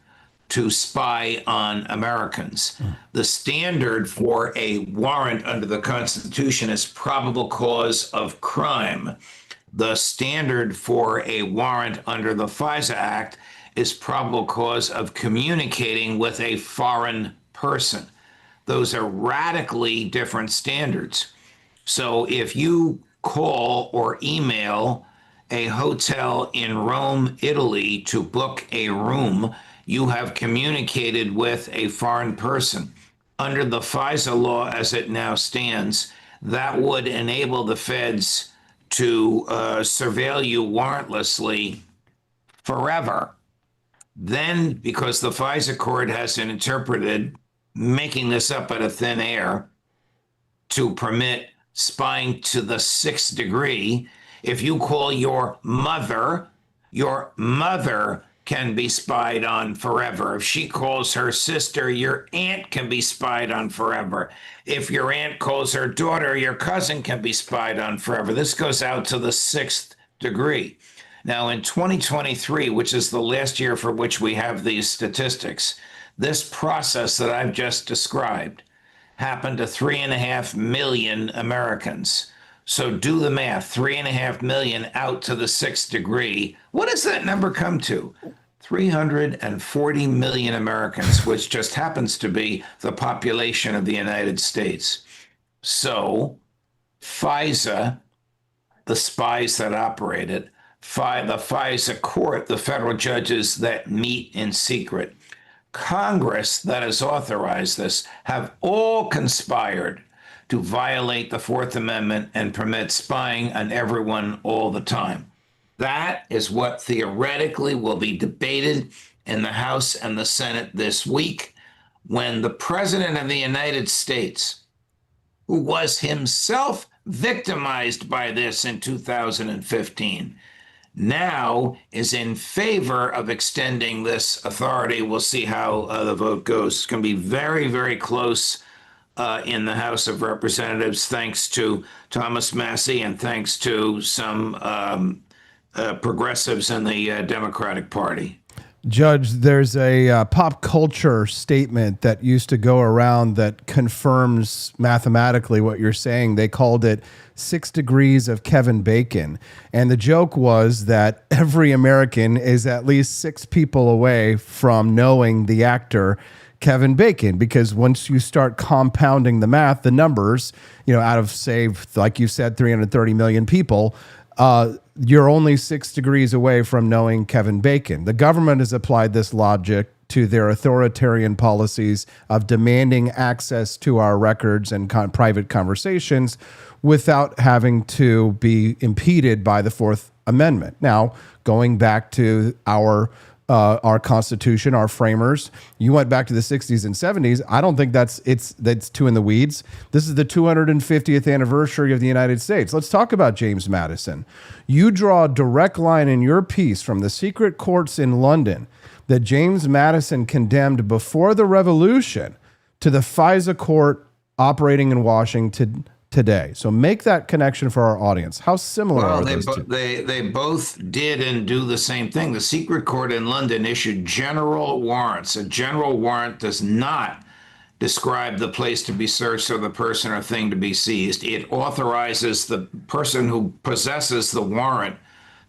to spy on Americans. The standard for a warrant under the Constitution is probable cause of crime. The standard for a warrant under the FISA Act is probable cause of communicating with a foreign person. Those are radically different standards. So if you call or email a hotel in Rome, Italy to book a room, you have communicated with a foreign person. Under the FISA law as it now stands, that would enable the feds to surveil you warrantlessly forever. Then, because the FISA court has interpreted, making this up out of thin air, to permit spying to the 6th degree, if you call your mother can be spied on forever. If she calls her sister, your aunt can be spied on forever. If your aunt calls her daughter, your cousin can be spied on forever. This goes out to the 6th degree. Now, in 2023, which is the last year for which we have these statistics, this process that I've just described happened to 3.5 million Americans. So do the math, 3.5 million out to the 6th degree. What does that number come to? 340 million Americans, which just happens to be the population of the United States. So FISA, the spies that operate it, the FISA court, the federal judges that meet in secret. Congress that has authorized this have all conspired to violate the Fourth Amendment and permit spying on everyone all the time. That is what theoretically will be debated in the House and the Senate this week, when the President of the United States, who was himself victimized by this in 2015, now is in favor of extending this authority. We'll see how the vote goes. It's going to be very, very close in the House of Representatives, thanks to Thomas Massie and thanks to some progressives in the Democratic Party. Judge, there's a pop culture statement that used to go around that confirms mathematically what you're saying. They called it 6 degrees of Kevin Bacon. And the joke was that every American is at least 6 people away from knowing the actor Kevin Bacon, because once you start compounding the math, the numbers, out of, say, like you said, 330 million people, you're only 6 degrees away from knowing Kevin Bacon. The government has applied this logic to their authoritarian policies of demanding access to our records and private conversations without having to be impeded by the Fourth Amendment. Now, going back to our Constitution, our framers, you went back to the 60s and 70s. I don't think that's too in the weeds. This is the 250th anniversary of the United States. Let's talk about James Madison. You draw a direct line in your piece from the secret courts in London that James Madison condemned before the Revolution to the FISA court operating in Washington today. So make that connection for our audience. How similar are those two? They both did and do the same thing. The secret court in London issued general warrants. A general warrant does not describe the place to be searched or the person or thing to be seized. It authorizes the person who possesses the warrant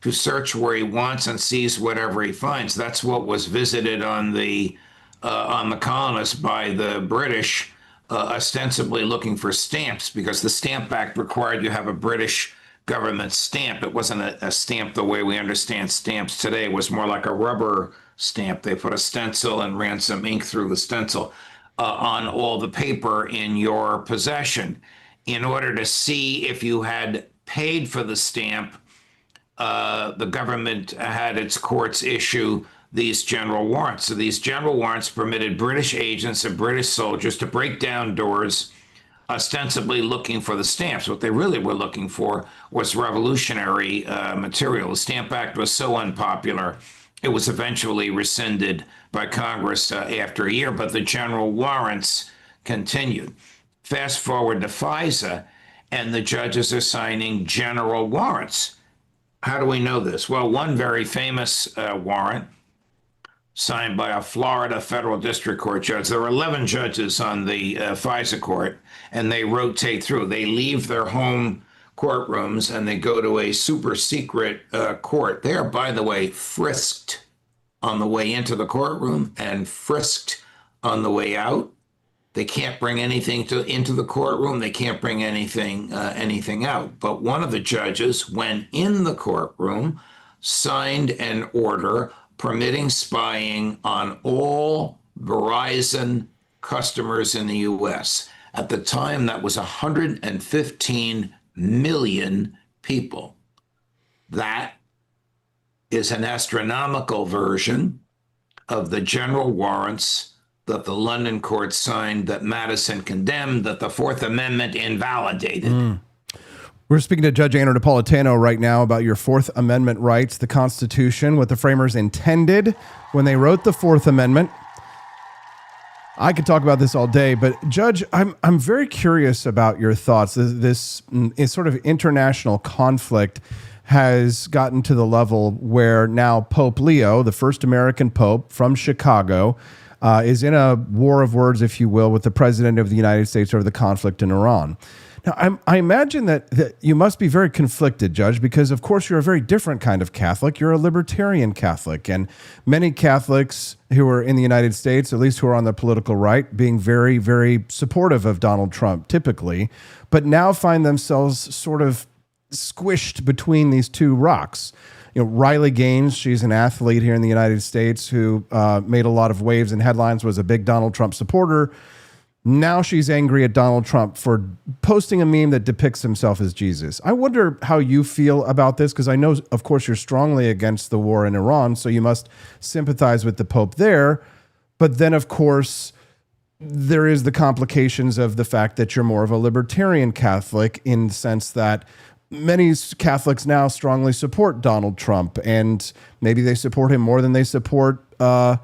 to search where he wants and seize whatever he finds. That's what was visited on the colonists by the British, ostensibly looking for stamps, because the Stamp Act required you have a British government stamp. It wasn't a stamp the way we understand stamps today. It was more like a rubber stamp. They put a stencil and ran some ink through the stencil on all the paper in your possession. In order to see if you had paid for the stamp, the government had its courts issue these general warrants. So these general warrants permitted British agents and British soldiers to break down doors, ostensibly looking for the stamps. What they really were looking for was revolutionary material. The Stamp Act was so unpopular, it was eventually rescinded by Congress after a year, but the general warrants continued. Fast forward to FISA, and the judges are signing general warrants. How do we know this? Well, one very famous warrant signed by a Florida federal district court judge. There are 11 judges on the FISA court, and they rotate through. They leave their home courtrooms and they go to a super secret court. They are, by the way, frisked on the way into the courtroom and frisked on the way out. They can't bring anything into the courtroom. They can't bring anything out. But one of the judges, when in the courtroom, signed an order permitting spying on all Verizon customers in the U.S. At the time, that was 115 million people. That is an astronomical version of the general warrants that the London court signed, that Madison condemned, that the Fourth Amendment invalidated. We're speaking to Judge Andrew Napolitano right now about your Fourth Amendment rights, the Constitution, what the framers intended when they wrote the Fourth Amendment. I could talk about this all day, but Judge, I'm very curious about your thoughts. This sort of international conflict has gotten to the level where now Pope Leo, the first American Pope from Chicago, is in a war of words, if you will, with the President of the United States over the conflict in Iran. Now, I imagine that you must be very conflicted, Judge, because, of course, you're a very different kind of Catholic. You're a libertarian Catholic, and many Catholics who are in the United States, at least who are on the political right, being very, very supportive of Donald Trump, typically, but now find themselves sort of squished between these two rocks. Riley Gaines, she's an athlete here in the United States who made a lot of waves and headlines, was a big Donald Trump supporter. Now she's angry at Donald Trump for posting a meme that depicts himself as Jesus. I wonder how you feel about this, because I know, of course, you're strongly against the war in Iran, so you must sympathize with the Pope there. But then, of course, there is the complications of the fact that you're more of a libertarian Catholic, in the sense that many Catholics now strongly support Donald Trump, and maybe they support him more than they support the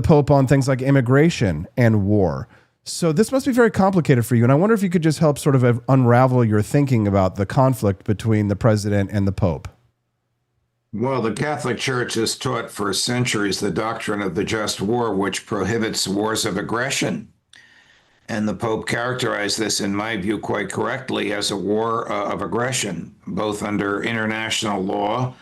Pope on things like immigration and war. So this must be very complicated for you. And I wonder if you could just help sort of unravel your thinking about the conflict between the president and the Pope. Well, the Catholic Church has taught for centuries the doctrine of the just war, which prohibits wars of aggression. And the Pope characterized this, in my view, quite correctly as a war of aggression, both under international law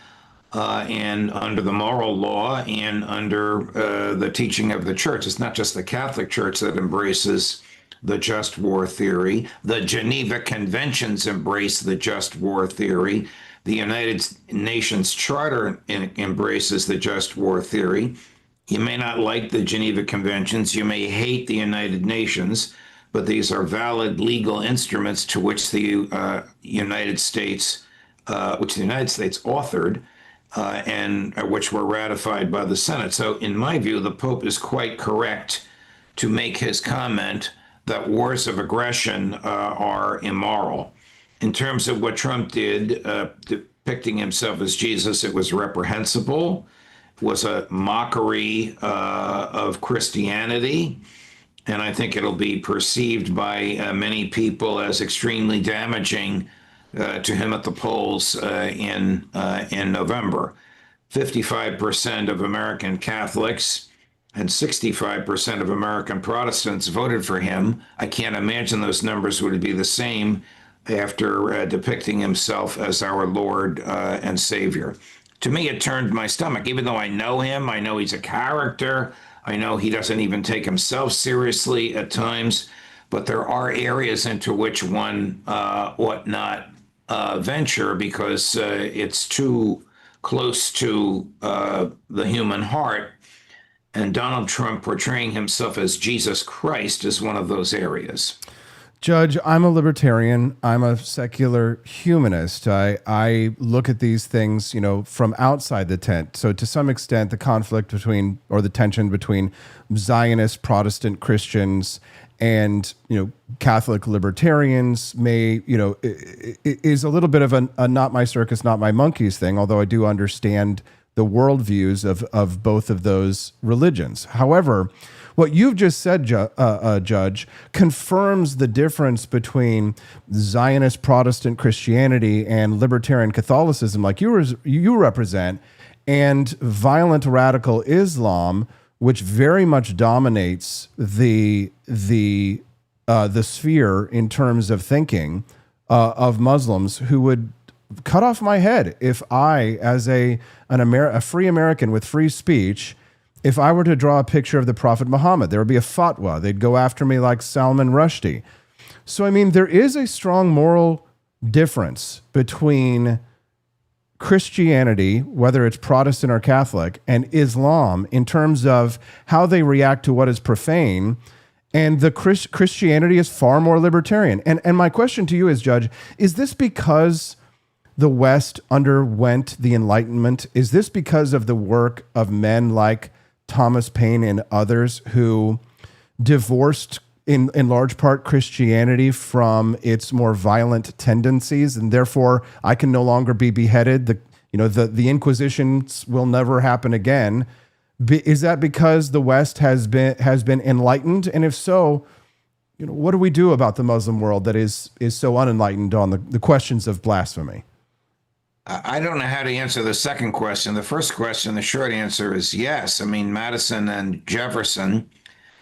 and under the moral law and under the teaching of the Church. It's not just the Catholic Church that embraces the just war theory. The Geneva Conventions embrace the just war theory. The United Nations Charter embraces the just war theory. You may not like the Geneva Conventions, you may hate the United Nations, but these are valid legal instruments to which the United States authored and which were ratified by the Senate. So in my view, the Pope is quite correct to make his comment that wars of aggression are immoral. In terms of what Trump did, depicting himself as Jesus, it was reprehensible, was a mockery of Christianity, and I think it'll be perceived by many people as extremely damaging to him at the polls in November. 55% of American Catholics and 65% of American Protestants voted for him. I can't imagine those numbers would be the same after depicting himself as our Lord and Savior. To me, it turned my stomach. Even though I know him, I know he's a character, I know he doesn't even take himself seriously at times, but there are areas into which one ought not venture because it's too close to the human heart. And Donald Trump portraying himself as Jesus Christ is one of those areas. Judge, I'm a libertarian. I'm a secular humanist. I look at these things, from outside the tent. So to some extent, the conflict between, or the tension between Zionist Protestant Christians and, Catholic libertarians may, is a little bit of a not my circus, not my monkeys thing, although I do understand the worldviews of both of those religions. However, what you've just said, Judge, confirms the difference between Zionist Protestant Christianity and libertarian Catholicism, like you represent, and violent radical Islam, which very much dominates the sphere in terms of thinking of Muslims, who would cut off my head if I, as a free American with free speech, if I were to draw a picture of the Prophet Muhammad. There would be a fatwa. They'd go after me like Salman Rushdie. So, I mean, there is a strong moral difference between Christianity, whether it's Protestant or Catholic, and Islam in terms of how they react to what is profane. And the Christianity is far more libertarian. And my question to you is, Judge, is this because the West underwent the Enlightenment? Is this because of the work of men like Thomas Paine and others who divorced in large part Christianity from its more violent tendencies, and therefore I can no longer be beheaded? The Inquisitions will never happen again. Is that because the West has been enlightened? And if so, what do we do about the Muslim world that is so unenlightened on the questions of blasphemy? I don't know how to answer the second question. The first question, the short answer is yes. I mean, Madison and Jefferson,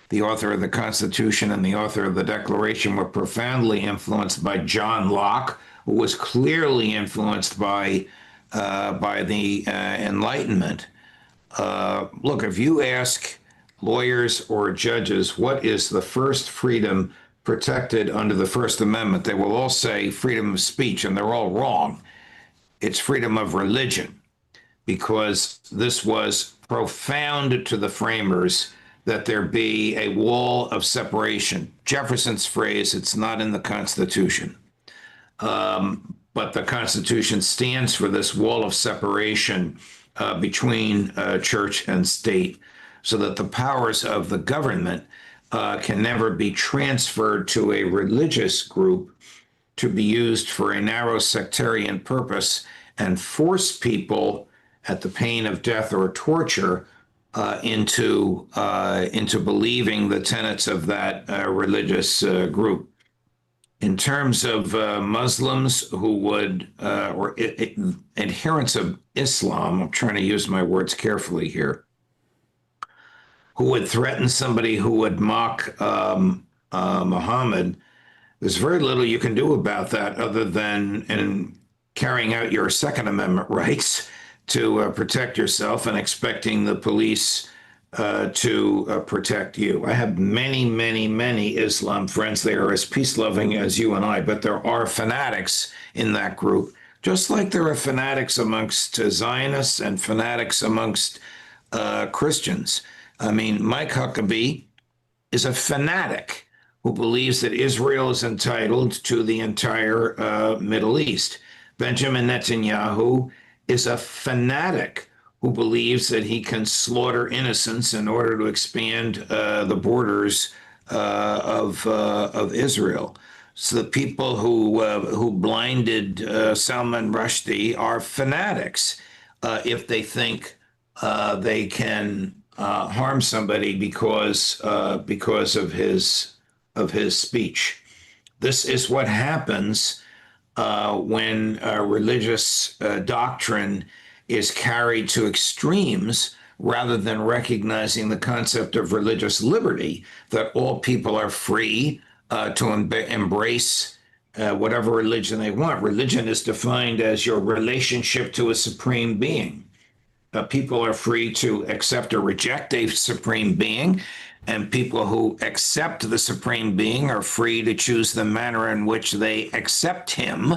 the author of the Constitution and the author of the Declaration, were profoundly influenced by John Locke, who was clearly influenced by the Enlightenment. Look, if you ask lawyers or judges what is the first freedom protected under the First Amendment, they will all say freedom of speech, and they're all wrong. It's freedom of religion. because this was profound to the framers that there be a wall of separation. Jefferson's phrase, it's not in the Constitution. But the Constitution stands for this wall of separation between church and state, so that the powers of the government can never be transferred to a religious group to be used for a narrow sectarian purpose and force people at the pain of death or torture into believing the tenets of that religious group. In terms of Muslims who would, or adherents of Islam, I'm trying to use my words carefully here, who would threaten somebody who would mock Muhammad, there's very little you can do about that other than in carrying out your Second Amendment rights to protect yourself and expecting the police to protect you. I have many, many, many Islam friends. They are as peace-loving as you and I, but there are fanatics in that group, just like there are fanatics amongst Zionists and fanatics amongst Christians. I mean, Mike Huckabee is a fanatic who believes that Israel is entitled to the entire Middle East. Benjamin Netanyahu is a fanatic who believes that he can slaughter innocents in order to expand the borders of Israel. So the people who blinded Salman Rushdie are fanatics if they think they can harm somebody because of his speech. This is what happens when religious doctrine is carried to extremes rather than recognizing the concept of religious liberty, that all people are free to embrace whatever religion they want. Religion is defined as your relationship to a supreme being. People are free to accept or reject a supreme being, and people who accept the supreme being are free to choose the manner in which they accept him.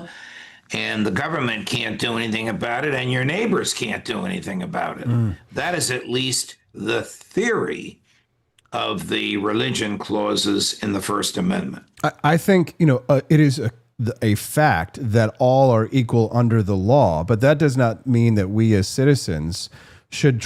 And the government can't do anything about it, and your neighbors can't do anything about it. That is at least the theory of the religion clauses in the First Amendment. I think, it is a fact that all are equal under the law, but that does not mean that we as citizens should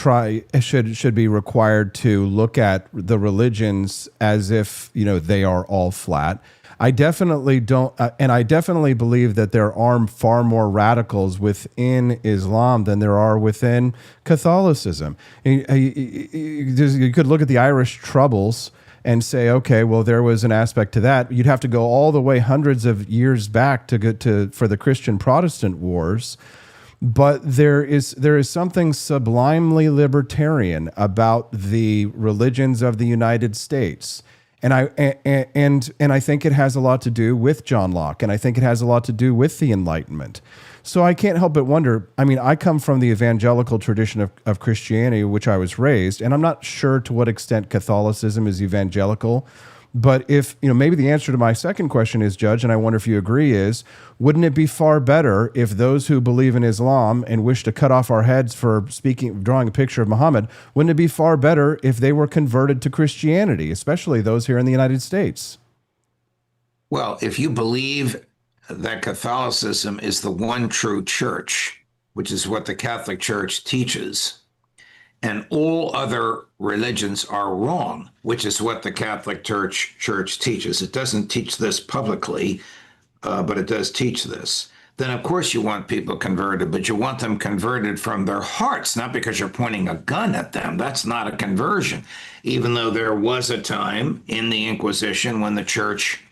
be required to look at the religions as if, they are all flat. I definitely don't, and I definitely believe that there are far more radicals within Islam than there are within Catholicism. You could look at the Irish Troubles and say, okay, well, there was an aspect to that. You'd have to go all the way hundreds of years back for the Christian Protestant wars. But there is something sublimely libertarian about the religions of the United States. And I think it has a lot to do with John Locke, and I think it has a lot to do with the Enlightenment. So I can't help but wonder, I come from the evangelical tradition of Christianity, which I was raised, and I'm not sure to what extent Catholicism is evangelical. But if, maybe the answer to my second question is, Judge, and I wonder if you agree, is, wouldn't it be far better if those who believe in Islam and wish to cut off our heads for drawing a picture of Muhammad, wouldn't it be far better if they were converted to Christianity, especially those here in the United States? Well, if you believe that Catholicism is the one true church, which is what the Catholic Church teaches, and all other religions are wrong, which is what the Catholic Church teaches. It doesn't teach this publicly, but it does teach this. Then, of course, you want people converted, but you want them converted from their hearts, not because you're pointing a gun at them. That's not a conversion, even though there was a time in the Inquisition when the church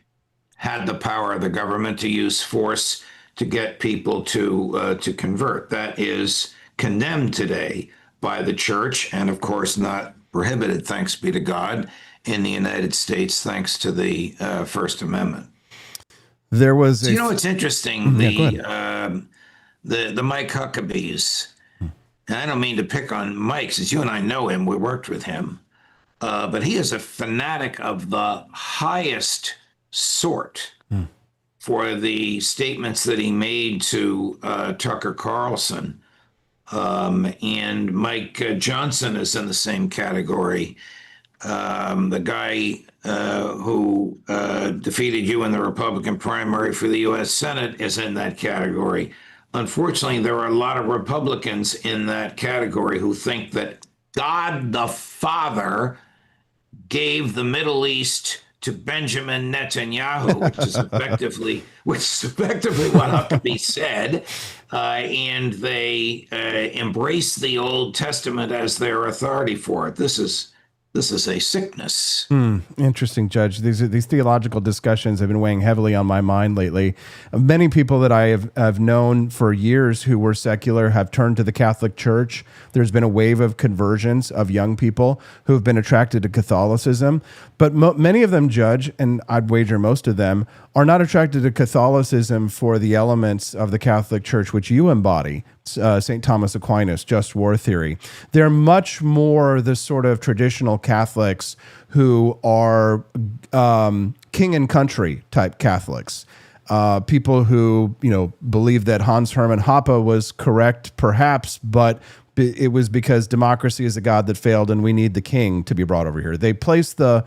had the power of the government to use force to get people to convert. That is condemned today by the church, and of course not prohibited, thanks be to God, in the United States, thanks to the First Amendment. There was, it's interesting, the Mike Huckabees. And I don't mean to pick on Mike, since you and I know him, we worked with him, but he is a fanatic of the highest sort for the statements that he made to Tucker Carlson. And Mike Johnson is in the same category. The guy who defeated you in the Republican primary for the U.S. Senate is in that category. Unfortunately, there are a lot of Republicans in that category who think that God the Father gave the Middle East to Benjamin Netanyahu, which is effectively what ought to be said, and they embrace the Old Testament as their authority for it. This is a sickness. Interesting, Judge. These theological discussions have been weighing heavily on my mind lately. Many people that I have known for years who were secular have turned to the Catholic Church. There's been a wave of conversions of young people who have been attracted to Catholicism. But many of them, Judge, and I'd wager most of them, are not attracted to Catholicism for the elements of the Catholic Church which you embody, St. Thomas Aquinas, just war theory. They're much more the sort of traditional Catholics who are king and country type Catholics. People who, believe that Hans Hermann Hoppe was correct, perhaps, but it was because democracy is a god that failed and we need the king to be brought over here. They place the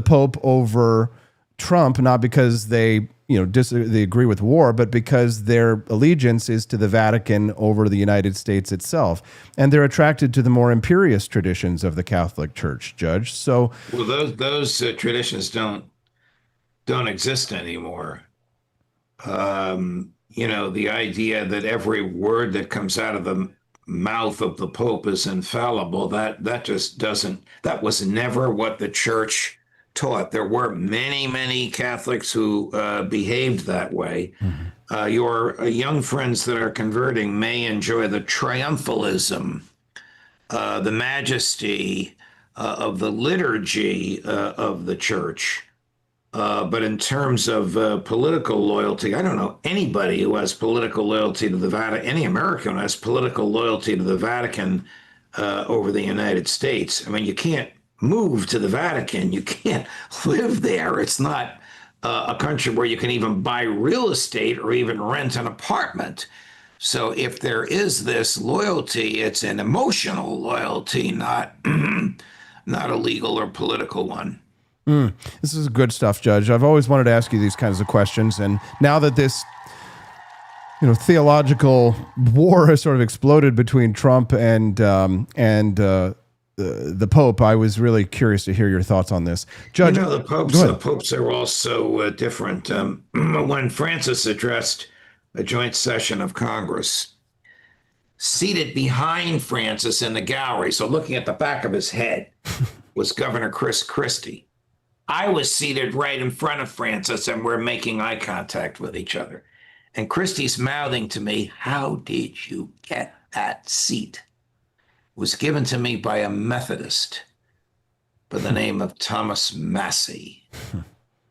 Pope over Trump, not because they agree with war, but because their allegiance is to the Vatican over the United States itself. And they're attracted to the more imperious traditions of the Catholic Church, Judge. So, well, those traditions don't exist anymore. The idea that every word that comes out of the mouth of the Pope is infallible, that just doesn't, that was never what the church taught. There were many Catholics who behaved that way. Mm-hmm. Your young friends that are converting may enjoy the triumphalism, the majesty of the liturgy of the church. But in terms of political loyalty, I don't know anybody who has political loyalty to the Vatican, any American who has political loyalty to the Vatican over the United States. I mean, you can't move to the Vatican. You can't live there. It's not a country where you can even buy real estate or even rent an apartment. So if there is this loyalty, it's an emotional loyalty, not a legal or political one. This is good stuff, Judge. I've always wanted to ask you these kinds of questions, and now that this theological war has sort of exploded between Trump and the Pope, I was really curious to hear your thoughts on this, Judge. The popes are also different. When Francis addressed a joint session of Congress, seated behind Francis in the gallery, so looking at the back of his head, was Governor Chris Christie. I was seated right in front of Francis, and we're making eye contact with each other. And Christie's mouthing to me, "How did you get that seat?" It was given to me by a Methodist by the name of Thomas Massey.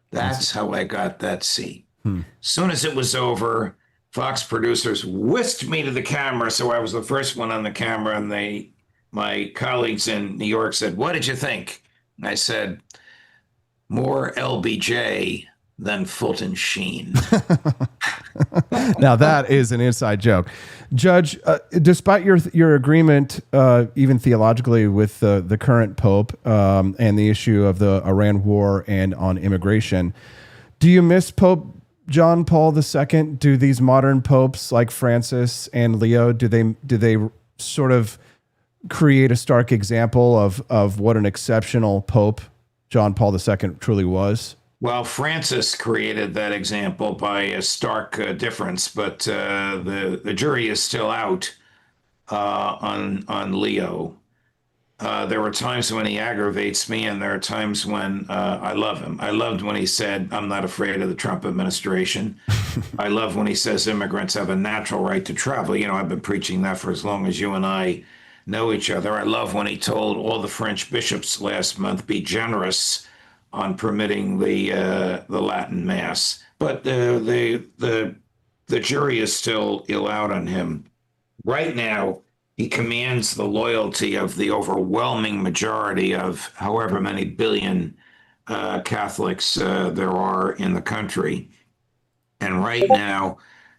That's how I got that seat. As soon as it was over, Fox producers whisked me to the camera, so I was the first one on the camera, and my colleagues in New York said, "What did you think?" And I said, "More LBJ than Fulton Sheen." Now that is an inside joke, Judge. Despite your agreement, even theologically, with the current Pope and the issue of the Iran war and on immigration, do you miss Pope John Paul II? Do these modern popes like Francis and Leo, do they sort of create a stark example of what an exceptional Pope John Paul II truly was? Well, Francis created that example by a stark difference, but the jury is still out on Leo. There were times when he aggravates me, and there are times when I love him. I loved when he said, "I'm not afraid of the Trump administration." I love when he says immigrants have a natural right to travel. I've been preaching that for as long as you and I know each other. I love when he told all the French bishops last month, be generous on permitting the Latin Mass. But the jury is still out on him. Right now, he commands the loyalty of the overwhelming majority of however many billion Catholics there are in the country. And right now,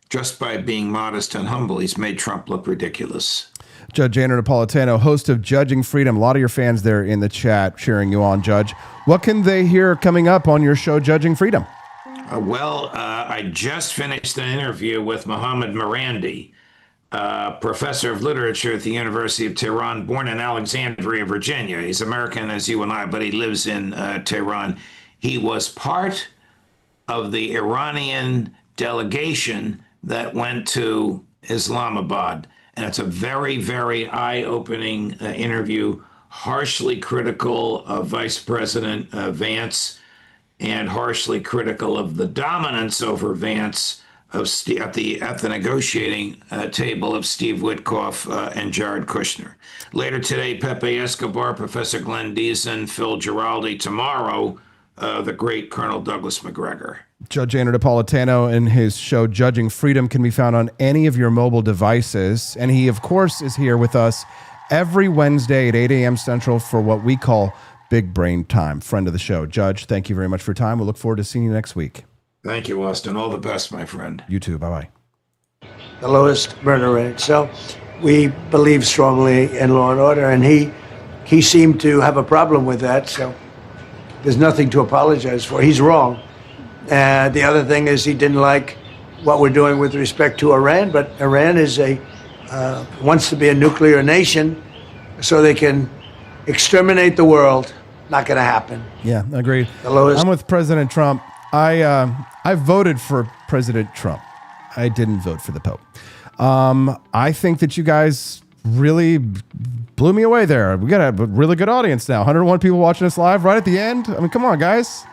just by being modest and humble, he's made Trump look ridiculous. Judge Andrew Napolitano, host of Judging Freedom. A lot of your fans there in the chat cheering you on, Judge. What can they hear coming up on your show, Judging Freedom? I just finished an interview with Mohammad Marandi, professor of literature at the University of Tehran, born in Alexandria, Virginia. He's American as you and I, but he lives in Tehran. He was part of the Iranian delegation that went to Islamabad. And it's a very, very eye-opening interview, harshly critical of Vice President Vance and harshly critical of the dominance over Vance at the negotiating table of Steve Witkoff and Jared Kushner. Later today, Pepe Escobar, Professor Glenn Deason, Phil Giraldi. Tomorrow, the great Colonel Douglas McGregor. Judge Andrew Napolitano and his show Judging Freedom can be found on any of your mobile devices. And he, of course, is here with us every Wednesday at 8 a.m. Central for what we call Big Brain Time. Friend of the show. Judge, thank you very much for your time. We'll look forward to seeing you next week. Thank you, Austin. All the best, my friend. You too. Bye-bye. The lowest murder rate. So we believe strongly in law and order, and he seemed to have a problem with that. So there's nothing to apologize for. He's wrong. The other thing is he didn't like what we're doing with respect to Iran, but Iran is wants to be a nuclear nation so they can exterminate the world. Not going to happen. Yeah, agreed. The lowest. I'm with President Trump. I voted for President Trump. I didn't vote for the Pope. I think that you guys really blew me away there. We got a really good audience now. 101 people watching us live right at the end. I mean, come on, guys.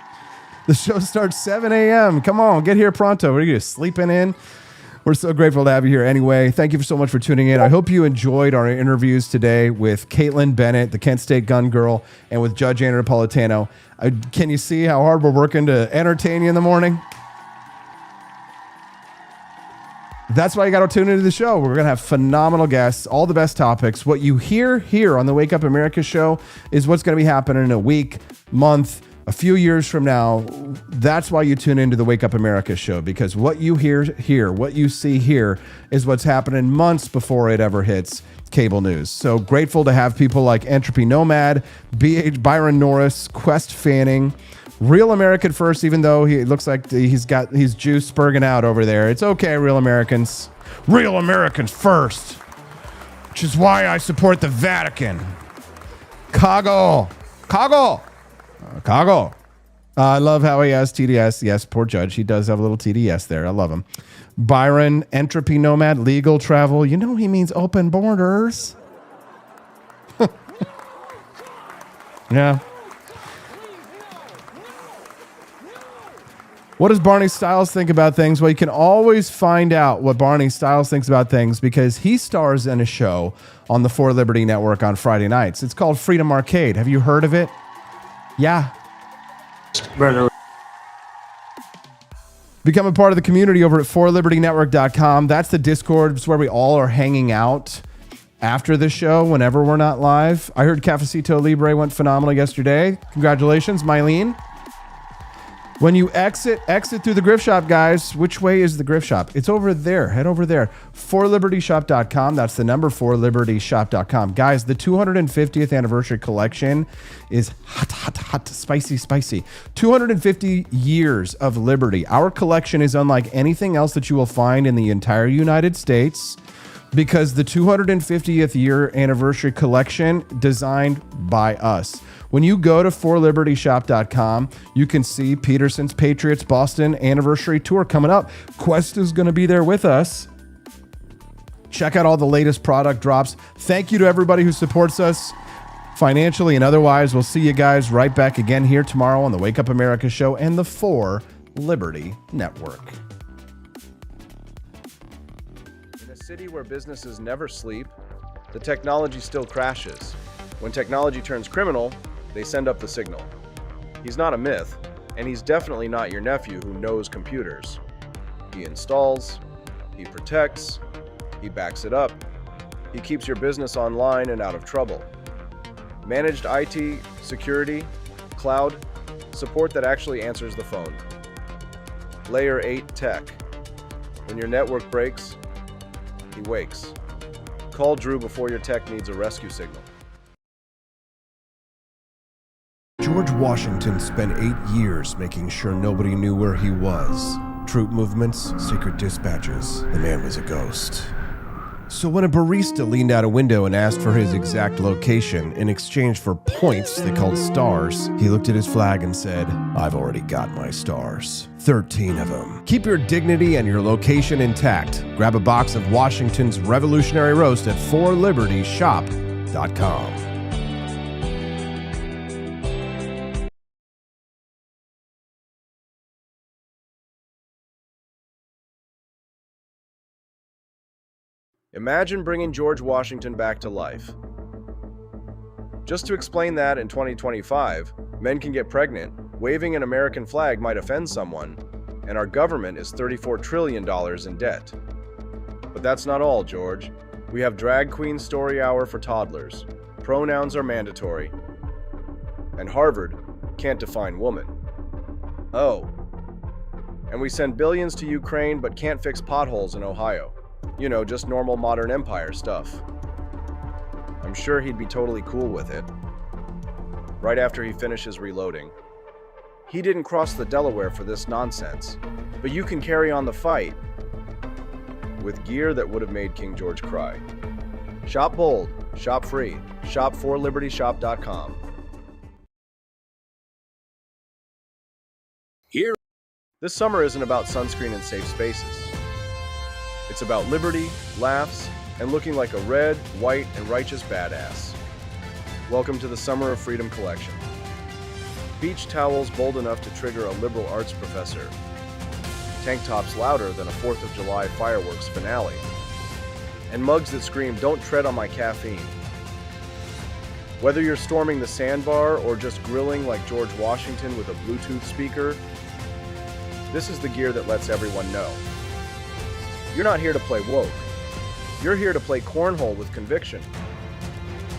The show starts 7 a.m. Come on, get here pronto. What are you just sleeping in? We're so grateful to have you here anyway. Thank you so much for tuning in. I hope you enjoyed our interviews today with Caitlin Bennett, the Kent State gun girl, and with Judge Andrew Napolitano. Can you see how hard we're working to entertain you in the morning? That's why you got to tune into the show. We're going to have phenomenal guests, all the best topics. What you hear here on the Wake Up America show is what's going to be happening in a week, month, a few years from now. That's why you tune into the Wake Up America show, because what you hear here, what you see here is what's happening months before it ever hits cable news. So grateful to have people like Entropy Nomad, BH Byron Norris, Quest Fanning, Real American First, even though he looks like he's got his juice spurging out over there. It's okay, Real Americans. Real Americans first, which is why I support the Vatican. Coggle. I love how he has TDS. Yes, poor Judge. He does have a little TDS there. I love him. Byron, Entropy Nomad, legal travel. You know he means open borders. Yeah. What does Barney Styles think about things? Well, you can always find out what Barney Styles thinks about things because he stars in a show on the For Liberty Network on Friday nights. It's called Freedom Arcade. Have you heard of it? Yeah. Become a part of the community over at forlibertynetwork.com. That's the Discord. It's where we all are hanging out after the show whenever we're not live. I heard Cafecito Libre went phenomenal yesterday. Congratulations, Mylene. When you exit through the Grift Shop, guys. Which way is the Grift Shop? It's over there. Head over there. forlibertyshop.com. That's the number, forlibertyshop.com. Guys, the 250th anniversary collection is hot, spicy. 250 years of liberty. Our collection is unlike anything else that you will find in the entire United States because the 250th year anniversary collection designed by us. When you go to forlibertyshop.com, you can see Peterson's Patriots Boston anniversary tour coming up. Quest is going to be there with us. Check out all the latest product drops. Thank you to everybody who supports us financially and otherwise. We'll see you guys right back again here tomorrow on the Wake Up America show and the For Liberty Network. In a city where businesses never sleep, the technology still crashes. When technology turns criminal, they send up the signal. He's not a myth, and he's definitely not your nephew who knows computers. He installs, he protects, he backs it up, he keeps your business online and out of trouble. Managed IT, security, cloud, support that actually answers the phone. Layer 8 tech. When your network breaks, he wakes. Call Drew before your tech needs a rescue signal. George Washington spent 8 years making sure nobody knew where he was. Troop movements, secret dispatches. The man was a ghost. So when a barista leaned out a window and asked for his exact location in exchange for points they called stars, he looked at his flag and said, "I've already got my stars. 13 of them." Keep your dignity and your location intact. Grab a box of Washington's Revolutionary Roast at forlibertyshop.com. Imagine bringing George Washington back to life. Just to explain that in 2025, men can get pregnant, waving an American flag might offend someone, and our government is $34 trillion in debt. But that's not all, George. We have drag queen story hour for toddlers, pronouns are mandatory, and Harvard can't define woman. Oh. And we send billions to Ukraine but can't fix potholes in Ohio. You know, just normal modern empire stuff. I'm sure he'd be totally cool with it. Right after he finishes reloading. He didn't cross the Delaware for this nonsense, but you can carry on the fight with gear that would have made King George cry. Shop bold, shop free, shop forlibertyshop.com. Here. This summer isn't about sunscreen and safe spaces. It's about liberty, laughs, and looking like a red, white, and righteous badass. Welcome to the Summer of Freedom collection. Beach towels bold enough to trigger a liberal arts professor. Tank tops louder than a 4th of July fireworks finale. And mugs that scream, "Don't tread on my caffeine." Whether you're storming the sandbar or just grilling like George Washington with a Bluetooth speaker, this is the gear that lets everyone know. You're not here to play woke. You're here to play cornhole with conviction.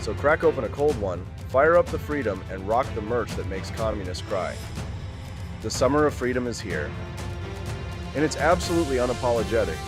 So crack open a cold one, fire up the freedom, and rock the merch that makes communists cry. The Summer of Freedom is here. And it's absolutely unapologetic.